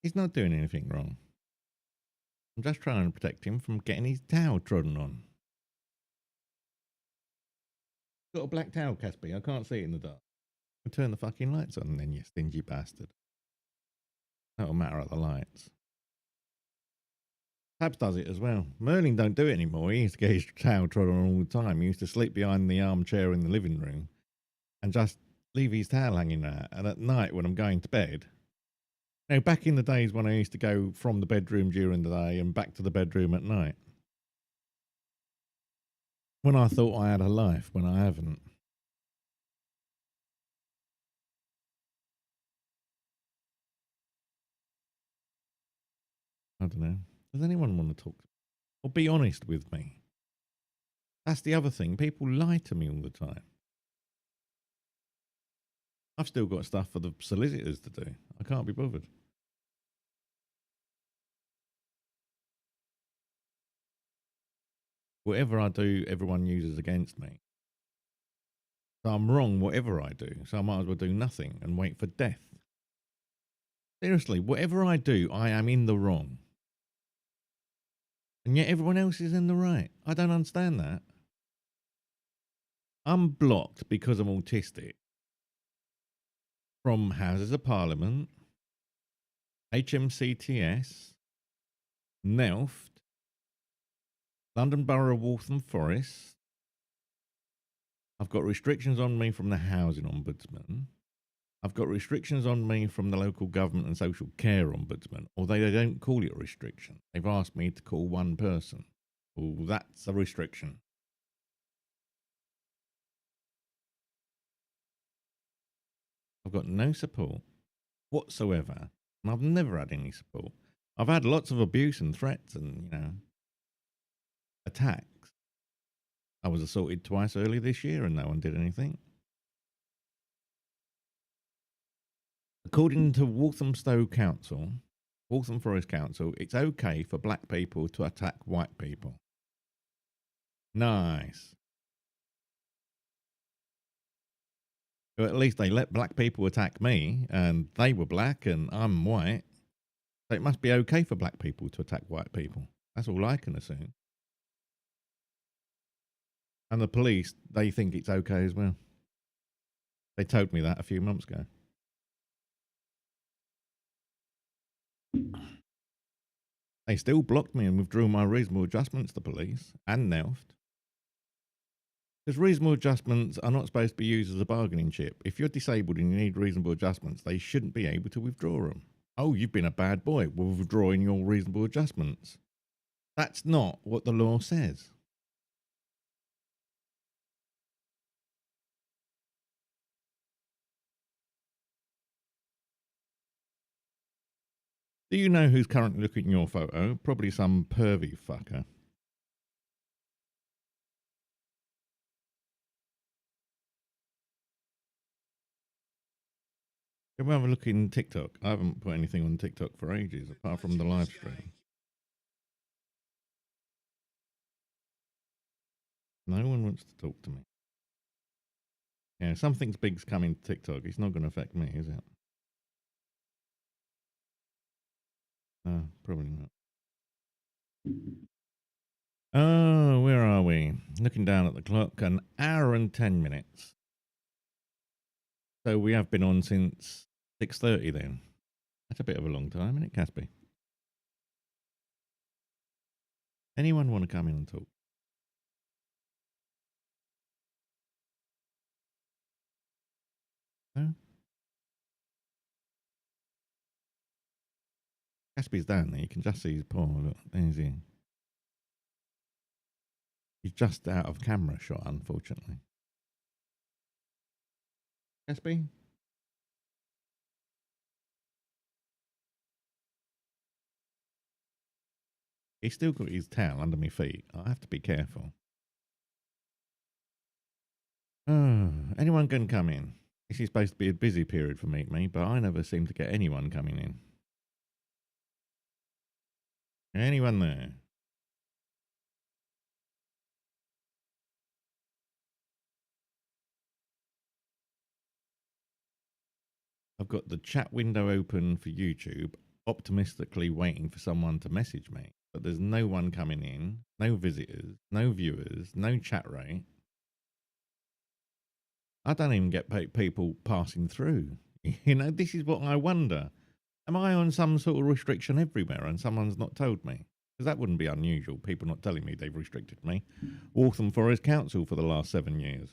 He's not doing anything wrong. I'm just trying to protect him from getting his towel trodden on. Got a black towel, Caspi. I can't see it in the dark. I'll turn the fucking lights on then, you stingy bastard. That'll matter at the lights. Tabs does it as well. Merlin don't do it anymore. He used to get his towel trodden on all the time. He used to sleep behind the armchair in the living room and just leave his towel hanging there. And at night when I'm going to bed, back in the days when I used to go from the bedroom during the day and back to the bedroom at night, when I thought I had a life, when I haven't. I don't know. Does anyone want to talk or be honest with me? That's the other thing. People lie to me all the time. I've still got stuff for the solicitors to do. I can't be bothered. Whatever I do, everyone uses against me. So I'm wrong whatever I do. So I might as well do nothing and wait for death. Seriously, whatever I do, I am in the wrong. And yet everyone else is in the right. I don't understand that. I'm blocked because I'm autistic from Houses of Parliament, HMCTS, NELFT, London Borough of Waltham Forest. I've got restrictions on me from the Housing Ombudsman. I've got restrictions on me from the local government and social care ombudsman, although they don't call it a restriction. They've asked me to call one person. Well, that's a restriction. I've got no support whatsoever, and I've never had any support. I've had lots of abuse and threats and, attacks. I was assaulted twice earlier this year and no one did anything. According to Waltham Forest Council, it's okay for black people to attack white people. Nice. Well, at least they let black people attack me, and they were black and I'm white. So it must be okay for black people to attack white people. That's all I can assume. And the police, they think it's okay as well. They told me that a few months ago. They still blocked me and withdrew my reasonable adjustments, the police, and NELFT. Because reasonable adjustments are not supposed to be used as a bargaining chip. If you're disabled and you need reasonable adjustments, they shouldn't be able to withdraw them. Oh, you've been a bad boy. We're withdrawing your reasonable adjustments. That's not what the law says. Do you know who's currently looking at your photo? Probably some pervy fucker. If we have a look in TikTok, I haven't put anything on TikTok for ages, apart from the live stream. No one wants to talk to me. Yeah, something's big's coming to TikTok. It's not going to affect me, is it? No, probably not. Oh, where are we? Looking down at the clock, an hour and 10 minutes. So we have been on since 6:30 then. That's a bit of a long time, isn't it, Caspi? Anyone want to come in and talk? No? Caspi's down there. You can just see his paw. Look, there's he. He's just out of camera shot, unfortunately. Caspi? He's still got his tail under my feet. I have to be careful. Oh, anyone can come in. This is supposed to be a busy period for Meet Me, but I never seem to get anyone coming in. Anyone there? I've got the chat window open for YouTube, optimistically waiting for someone to message me. But there's no one coming in, no visitors, no viewers, no chat rate. I don't even get people passing through. This is what I wonder. Am I on some sort of restriction everywhere and someone's not told me? Because that wouldn't be unusual, people not telling me they've restricted me. Waltham Forest Council for the last 7 years.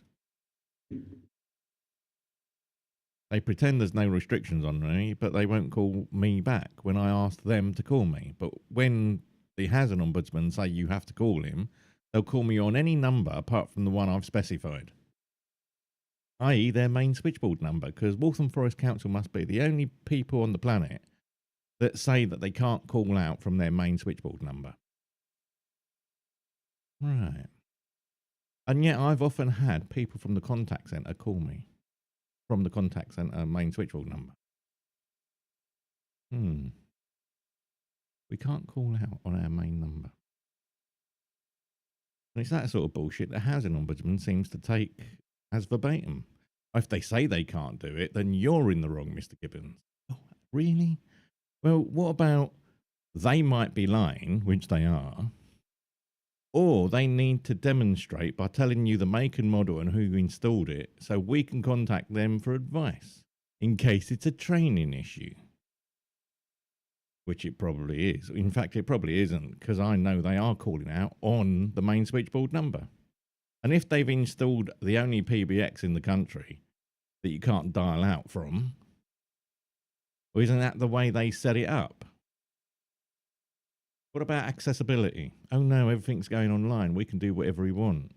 They pretend there's no restrictions on me, but they won't call me back when I ask them to call me. But when the Housing Ombudsman say you have to call him, they'll call me on any number apart from the one I've specified, i.e. their main switchboard number, because Waltham Forest Council must be the only people on the planet that say that they can't call out from their main switchboard number. Right. And yet I've often had people from the contact centre call me from the contact centre main switchboard number. We can't call out on our main number. And it's that sort of bullshit the housing ombudsman seems to take as verbatim. If they say they can't do it, then you're in the wrong, Mr. Gibbons. Oh, really? Well, what about they might be lying, which they are, or they need to demonstrate by telling you the make and model and who installed it so we can contact them for advice in case it's a training issue. Which it probably is. In fact, it probably isn't, because I know they are calling out on the main switchboard number. And if they've installed the only PBX in the country that you can't dial out from, well, isn't that the way they set it up? What about accessibility? Oh no, everything's going online. We can do whatever we want.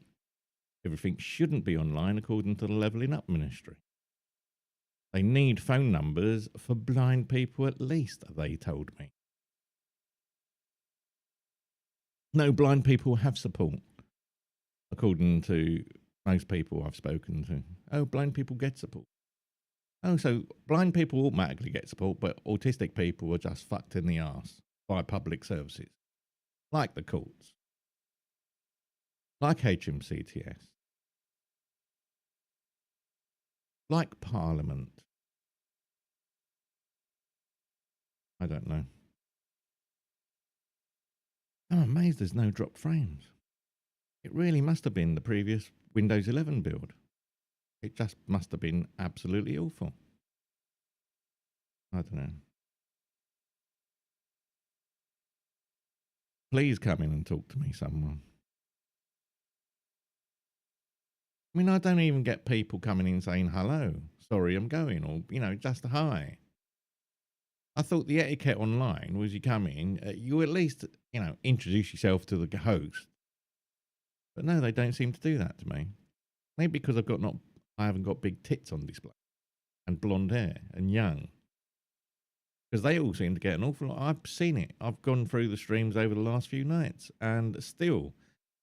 Everything shouldn't be online according to the Levelling Up Ministry. They need phone numbers for blind people at least, they told me. No, blind people have support, according to most people I've spoken to. Oh, blind people get support. Oh, so blind people automatically get support, but autistic people are just fucked in the arse by public services, like the courts, like HMCTS, like Parliament. I don't know. I'm amazed there's no dropped frames. It really must have been the previous Windows 11 build. It just must have been absolutely awful. I don't know. Please come in and talk to me, someone. I mean, I don't even get people coming in saying hello, sorry I'm going, or, just a hi. I thought the etiquette online was you come in, you at least, introduce yourself to the host. But no, they don't seem to do that to me. Maybe because I haven't got big tits on display and blonde hair and young. Because they all seem to get an awful lot. I've seen it. I've gone through the streams over the last few nights, and still,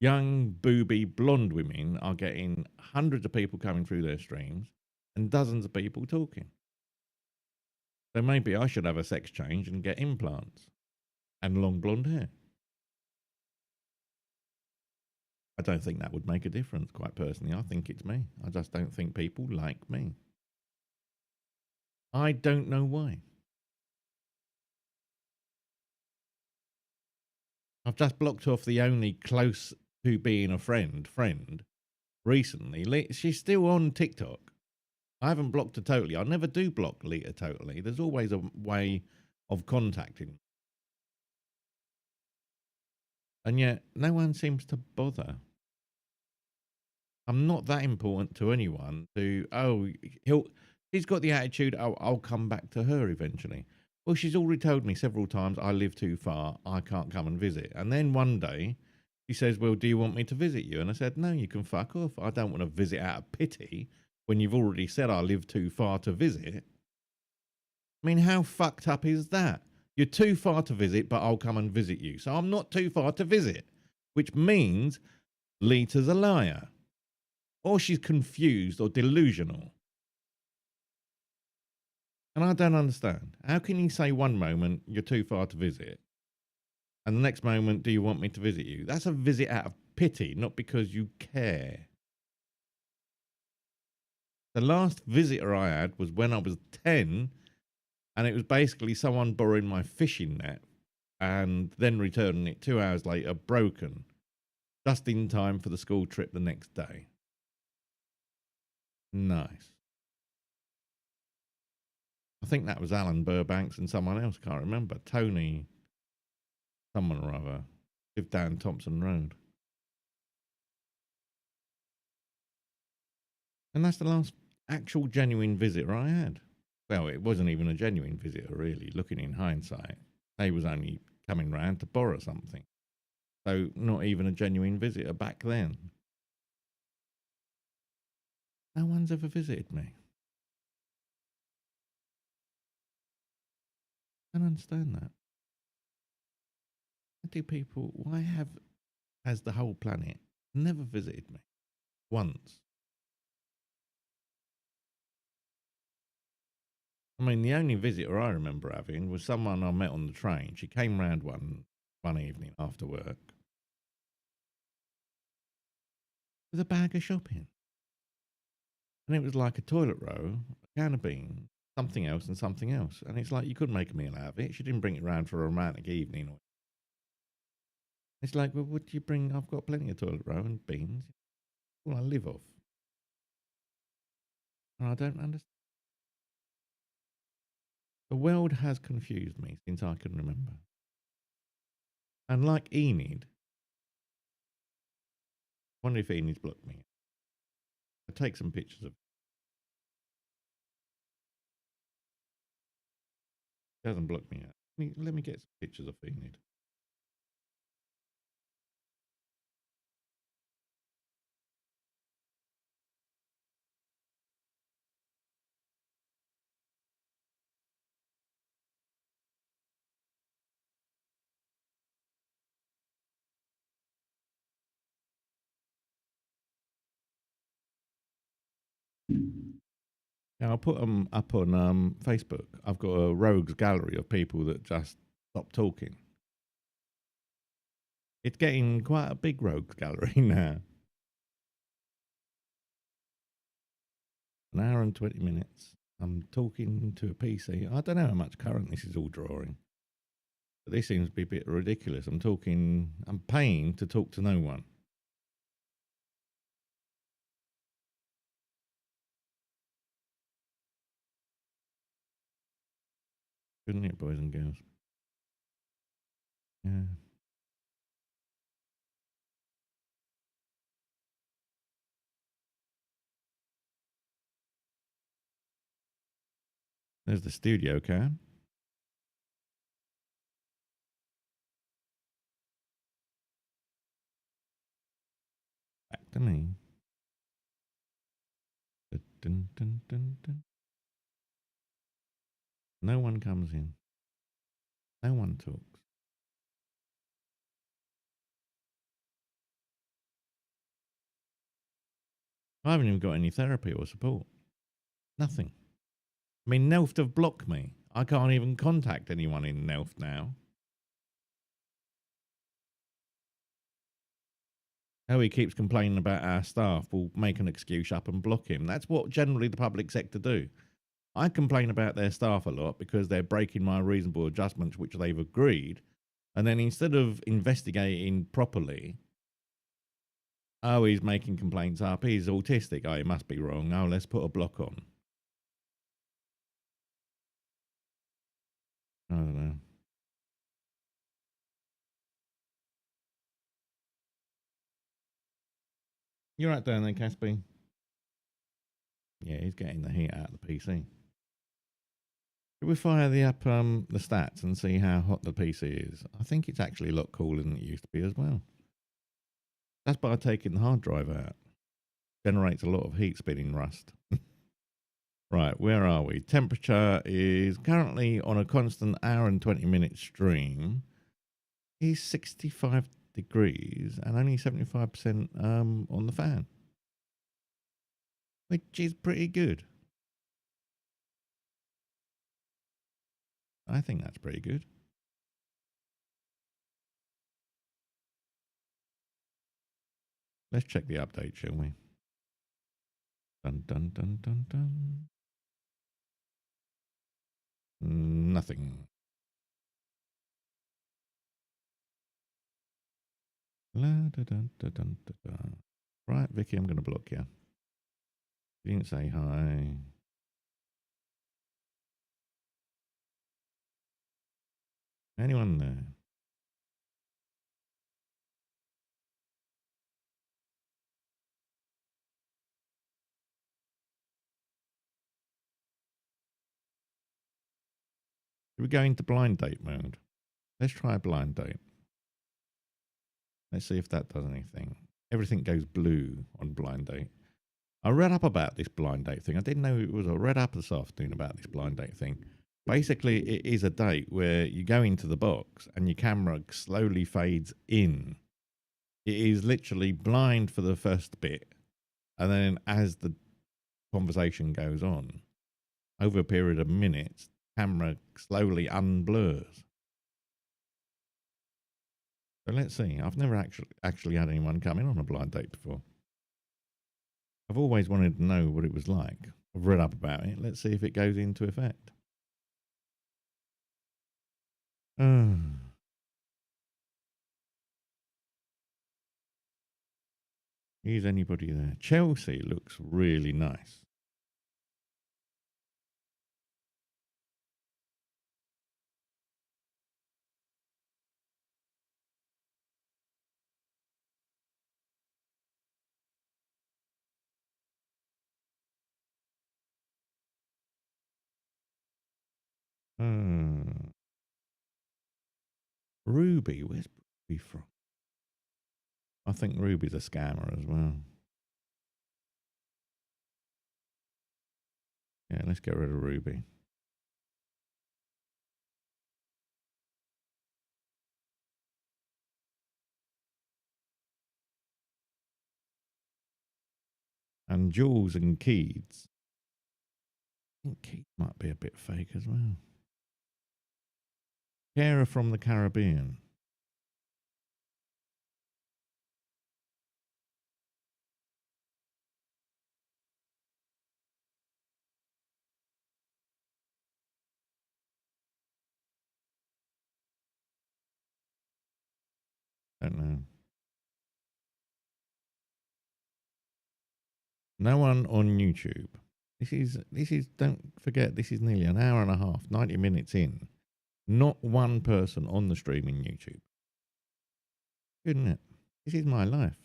young, booby, blonde women are getting hundreds of people coming through their streams and dozens of people talking. So maybe I should have a sex change and get implants and long blonde hair. I don't think that would make a difference, quite personally. I think it's me. I just don't think people like me. I don't know why. I've just blocked off the only close to being a friend recently. She's still on TikTok. I haven't blocked her totally. I never do block Lita totally. There's always a way of contacting. And yet, no one seems to bother. I'm not that important to anyone she's got the attitude, I'll come back to her eventually. Well, she's already told me several times I live too far, I can't come and visit. And then one day she says, well, do you want me to visit you? And I said, no, you can fuck off. I don't want to visit out of pity when you've already said I live too far to visit. I mean, how fucked up is that? You're too far to visit, but I'll come and visit you. So I'm not too far to visit, which means Lita's a liar. Or she's confused or delusional. And I don't understand. How can you say one moment you're too far to visit, and the next moment, do you want me to visit you? That's a visit out of pity, not because you care. The last visitor I had was when I was 10, and it was basically someone borrowing my fishing net and then returning it 2 hours later broken, just in time for the school trip the next day. Nice. I think that was Alan Burbanks and someone else, can't remember. Tony, someone or other, lived down Thompson Road. And that's the last actual genuine visitor I had. Well, it wasn't even a genuine visitor, really, looking in hindsight. They was only coming round to borrow something. So not even a genuine visitor back then. No one's ever visited me. I don't understand that. Why do people, has the whole planet never visited me once? I mean, the only visitor I remember having was someone I met on the train. She came round one evening after work with a bag of shopping. And it was like a toilet roll, a can of beans, something else, and something else. And it's like you couldn't make a meal out of it. She didn't bring it round for a romantic evening. It's like, well, what do you bring? I've got plenty of toilet roll and beans. All I live off. And I don't understand. The world has confused me since I can remember. And like Enid, I wonder if Enid's blocked me. I take some pictures of. She hasn't blocked me yet. Let me get some pictures of Enid. Now I'll put them up on Facebook. I've got a rogues gallery of people that just stop talking. It's getting quite a big rogues gallery now. An hour and 20 minutes. I'm talking to a PC. I don't know how much current this is all drawing. But this seems to be a bit ridiculous. I'm paying to talk to no one. Couldn't it, boys and girls? Yeah. There's the studio cam. Back to me. Dun, dun, dun, dun. No one comes in. No one talks. I haven't even got any therapy or support. Nothing. I mean, Nelft have blocked me. I can't even contact anyone in Nelft now. How he keeps complaining about our staff, will make an excuse up and block him. That's what generally the public sector do. I complain about their staff a lot because they're breaking my reasonable adjustments, which they've agreed. And then instead of investigating properly, oh, he's making complaints up. He's autistic. Oh, he must be wrong. Oh, let's put a block on. I don't know. You're right down there, Caspi. Yeah, he's getting the heat out of the PC. Should we fire the stats and see how hot the PC is? I think it's actually a lot cooler than it used to be as well. That's by taking the hard drive out. Generates a lot of heat spinning rust. Right, where are we? Temperature is currently on a constant hour and 20 minute stream. Is 65 degrees and only 75% on the fan, which is pretty good. I think that's pretty good. Let's check the update, shall we? Dun dun dun dun dun. Nothing. La, da, dun, da, dun, da, da. Right, Vicky, I'm going to block you. You didn't say hi. Anyone there? Should we go into blind date mode? Let's try blind date. Let's see if that does anything. Everything goes blue on blind date. I read up about this blind date thing. I didn't know it was. I read up this afternoon about this blind date thing. Basically, it is a date where you go into the box and your camera slowly fades in. It is literally blind for the first bit, and then as the conversation goes on, over a period of minutes, camera slowly unblurs. So let's see. I've never actually had anyone come in on a blind date before. I've always wanted to know what it was like. I've read up about it. Let's see if it goes into effect. Is anybody there? Chelsea looks really nice. Ruby, where's Ruby from? I think Ruby's a scammer as well. Yeah, let's get rid of Ruby. And Jules and Keats. I think Keats might be a bit fake as well. Kara from the Caribbean. Don't know. No one on YouTube. This is don't forget, this is nearly an hour and a half, 90 minutes in. Not one person on the stream in YouTube. Isn't it? This is my life.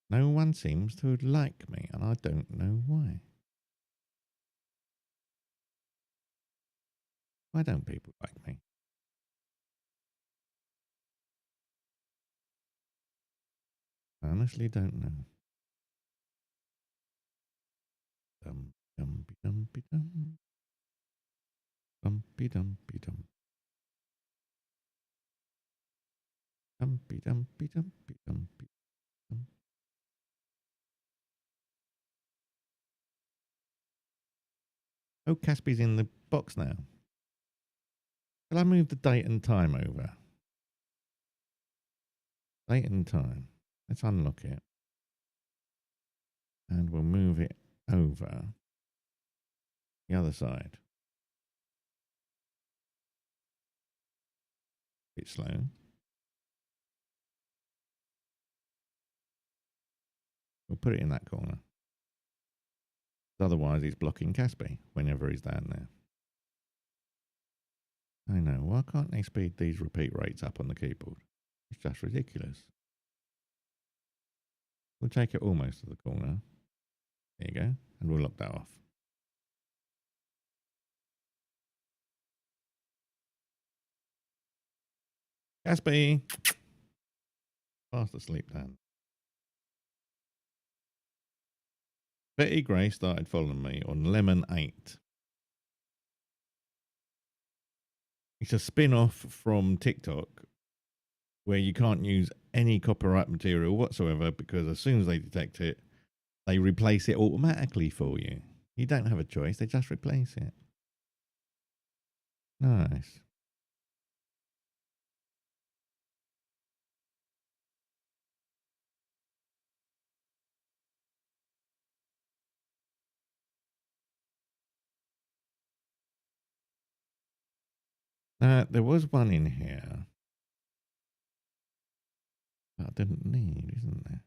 No one seems to like me, and I don't know why. Why don't people like me? I honestly don't know. Dumpy dumpy dum. Dumpy dumpy dum. Dumpy dumpy dumpy dumpy dum. Oh, Caspy's in the box now. Shall I move the date and time over? Date and time. Let's unlock it. And we'll move it over the other side. Bit slow. We'll put it in that corner. Otherwise, he's blocking Caspy whenever he's down there. I know. Why can't they speed these repeat rates up on the keyboard? It's just ridiculous. We'll take it almost to the corner. There you go. And we'll lock that off. Caspy! Fast asleep, Dan. Betty Gray started following me on Lemon 8. It's a spin-off from TikTok where you can't use any copyright material whatsoever because as soon as they detect it, they replace it automatically for you. You don't have a choice. They just replace it. Nice. There was one in here that I didn't need, isn't there?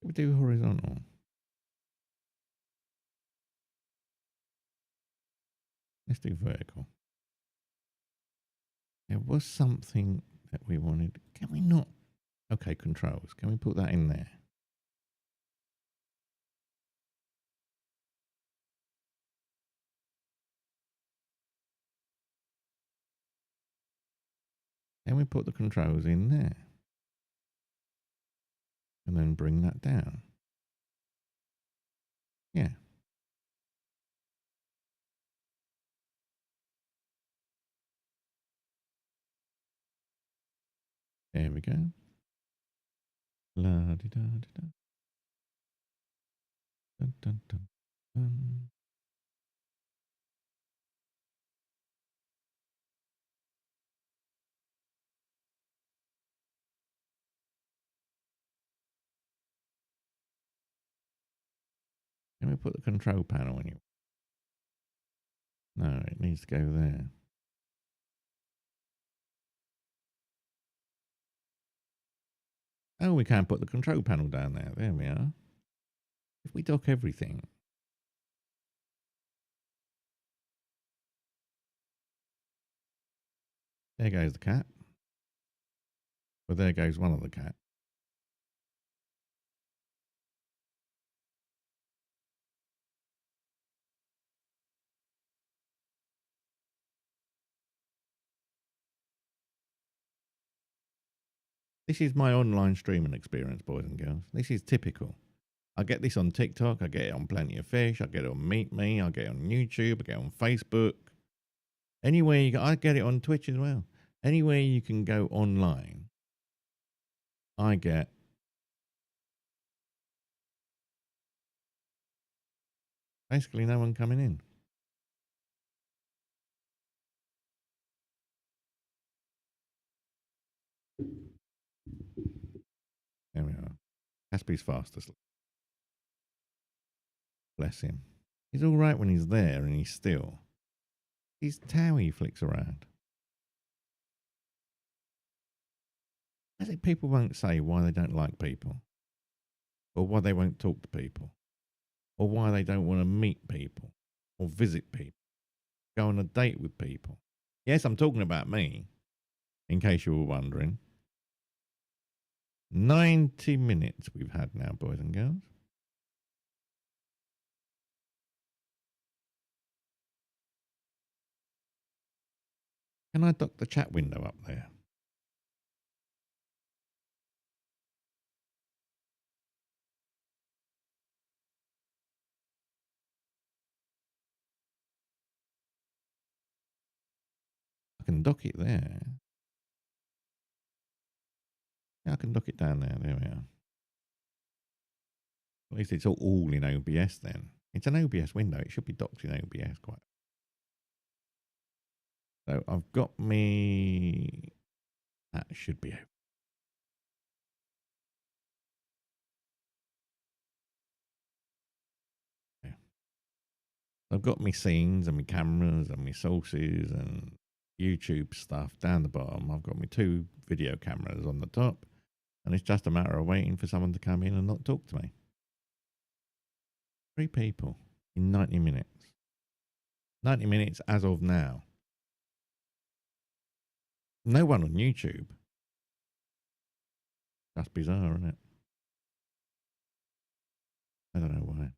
We do horizontal. Let's do vertical. There was something that we wanted. Can we not? Okay, controls. Can we put that in there? Can we put the controls in there? And then bring that down. Yeah. There we go. La di da di da. Dun, dun, dun, dun. Can we put the control panel on you? No, it needs to go there. Oh, we can't put the control panel down there. There we are. If we dock everything, there goes the cat. Well, there goes one of the cat. This is my online streaming experience, boys and girls. This is typical. I get this on TikTok. I get it on Plenty of Fish. I get it on Meet Me. I get it on YouTube. I get it on Facebook. Anywhere you go, I get it on Twitch as well. Anywhere you can go online, I get basically no one coming in. There we are. Caspy's fast asleep. Bless him. He's all right when he's there and he's still. He's tower he flicks around. As if people won't say why they don't like people, or why they won't talk to people, or why they don't want to meet people, or visit people, go on a date with people. Yes, I'm talking about me, in case you were wondering. 90 minutes we've had now, boys and girls. Can I dock the chat window up there? I can dock it there. Yeah, I can dock it down there. There we are. At least it's all in OBS then. It's an OBS window. It should be docked in OBS quite. So I've got me. That should be. Okay. I've got my scenes and my cameras and my sources and YouTube stuff down the bottom. I've got my 2 video cameras on the top, and it's just a matter of waiting for someone to come in and not talk to me. 3 people in 90 minutes. 90 minutes as of now. No one on YouTube. That's bizarre, isn't it? I don't know why.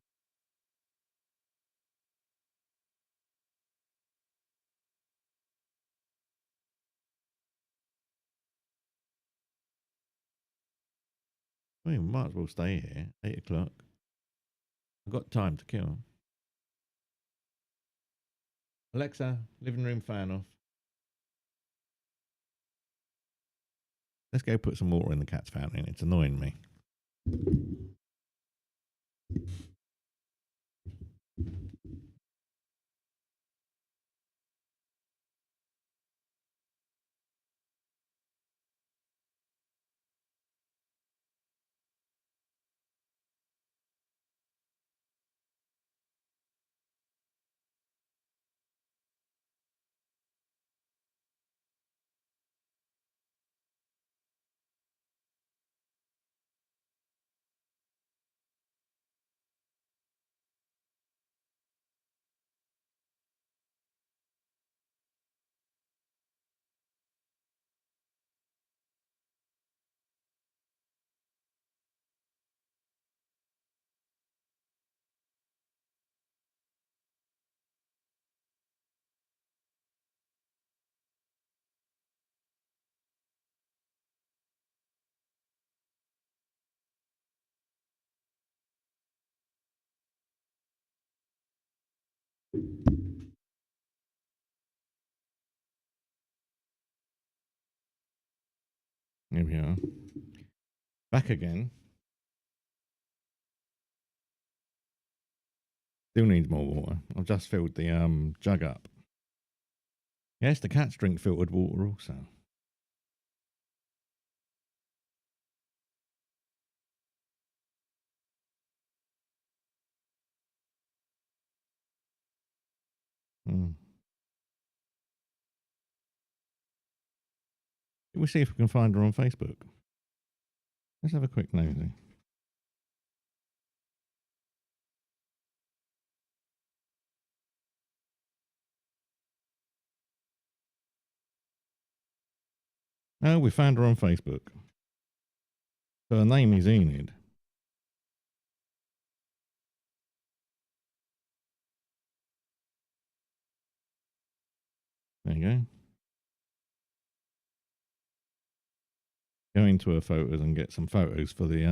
I mean, we might as well stay here. 8 o'clock. I've got time to kill. Alexa, living room fan off. Let's go put some water in the cat's fountain. It's annoying me. Here we are. Back again. Still needs more water. I've just filled the jug up. Yes, the cats drink filtered water also. Mm. We'll see if we can find her on Facebook. Let's have a quick nosy. Oh, we found her on Facebook. So her name is Enid. There you go. Go into her photos and get some photos for the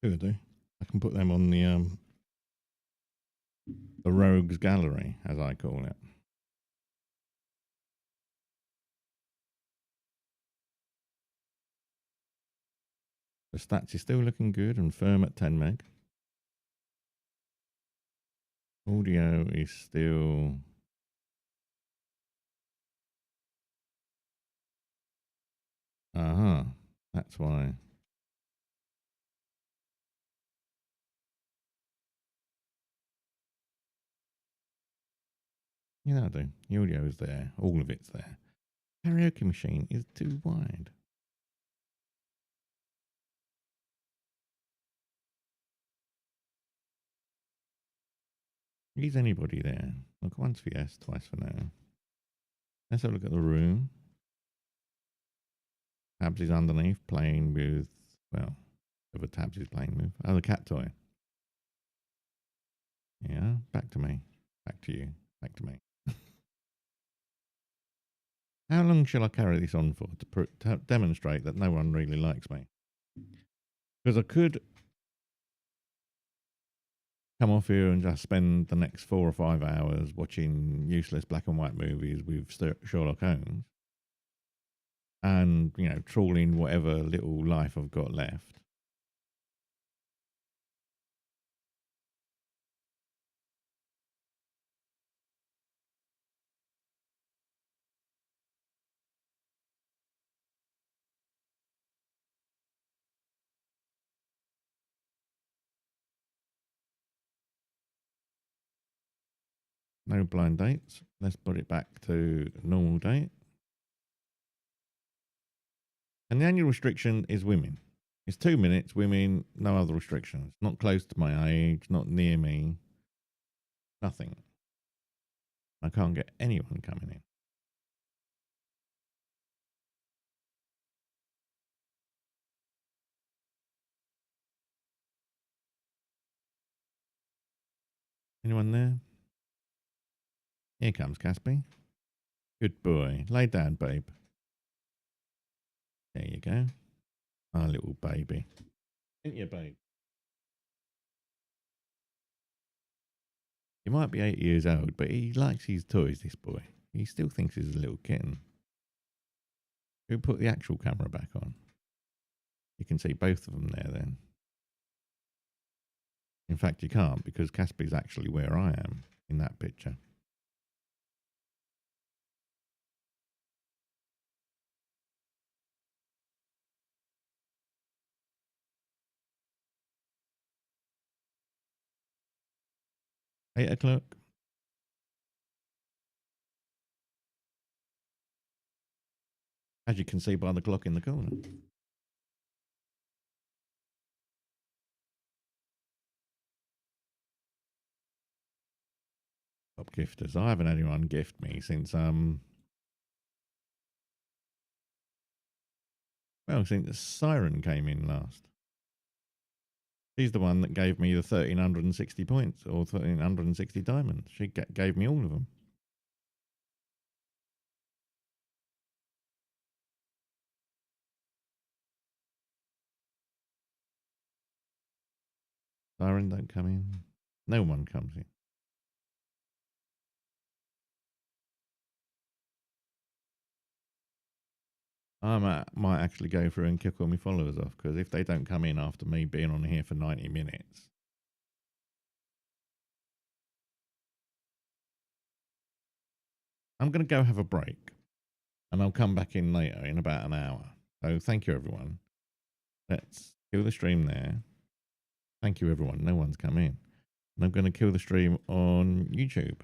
Who do? I can put them on the Rogues Gallery, as I call it. The stats is still looking good and firm at 10 meg. Audio is still that's why. Yeah, that'll do. The audio is there. All of it's there. Karaoke machine is too wide. Is anybody there? Look, once for yes, twice for no. Let's have a look at the room. Tabs is underneath, playing with, well, whatever Tabs is playing with. Oh, the cat toy. Yeah, back to me. Back to you. Back to me. How long shall I carry this on for to demonstrate that no one really likes me? Because I could come off here and just spend the next 4 or 5 hours watching useless black and white movies with Sherlock Holmes and, trawling whatever little life I've got left. No blind dates. Let's put it back to normal date. And the only restriction is women. It's 2 minutes, women, no other restrictions. Not close to my age, not near me. Nothing. I can't get anyone coming in. Anyone there? Here comes Caspi. Good boy. Lay down, babe. There you go. Our little baby. Ain't you, babe? He might be 8 years old, but he likes his toys, this boy. He still thinks he's a little kitten. Who put the actual camera back on? You can see both of them there then. In fact, you can't because Caspi's actually where I am in that picture. Eight o'clock. As you can see by the clock in the corner. Top gifters. I haven't had anyone gift me since Well, since Siren came in last. She's the one that gave me the 1,360 points or 1,360 diamonds. She gave me all of them. Siren don't come in. No one comes in. Might actually go through and kick all my followers off, because if they don't come in after me being on here for 90 minutes. I'm going to go have a break and I'll come back in later in about an hour. So thank you, everyone. Let's kill the stream there. Thank you, everyone. No one's come in. And I'm going to kill the stream on YouTube.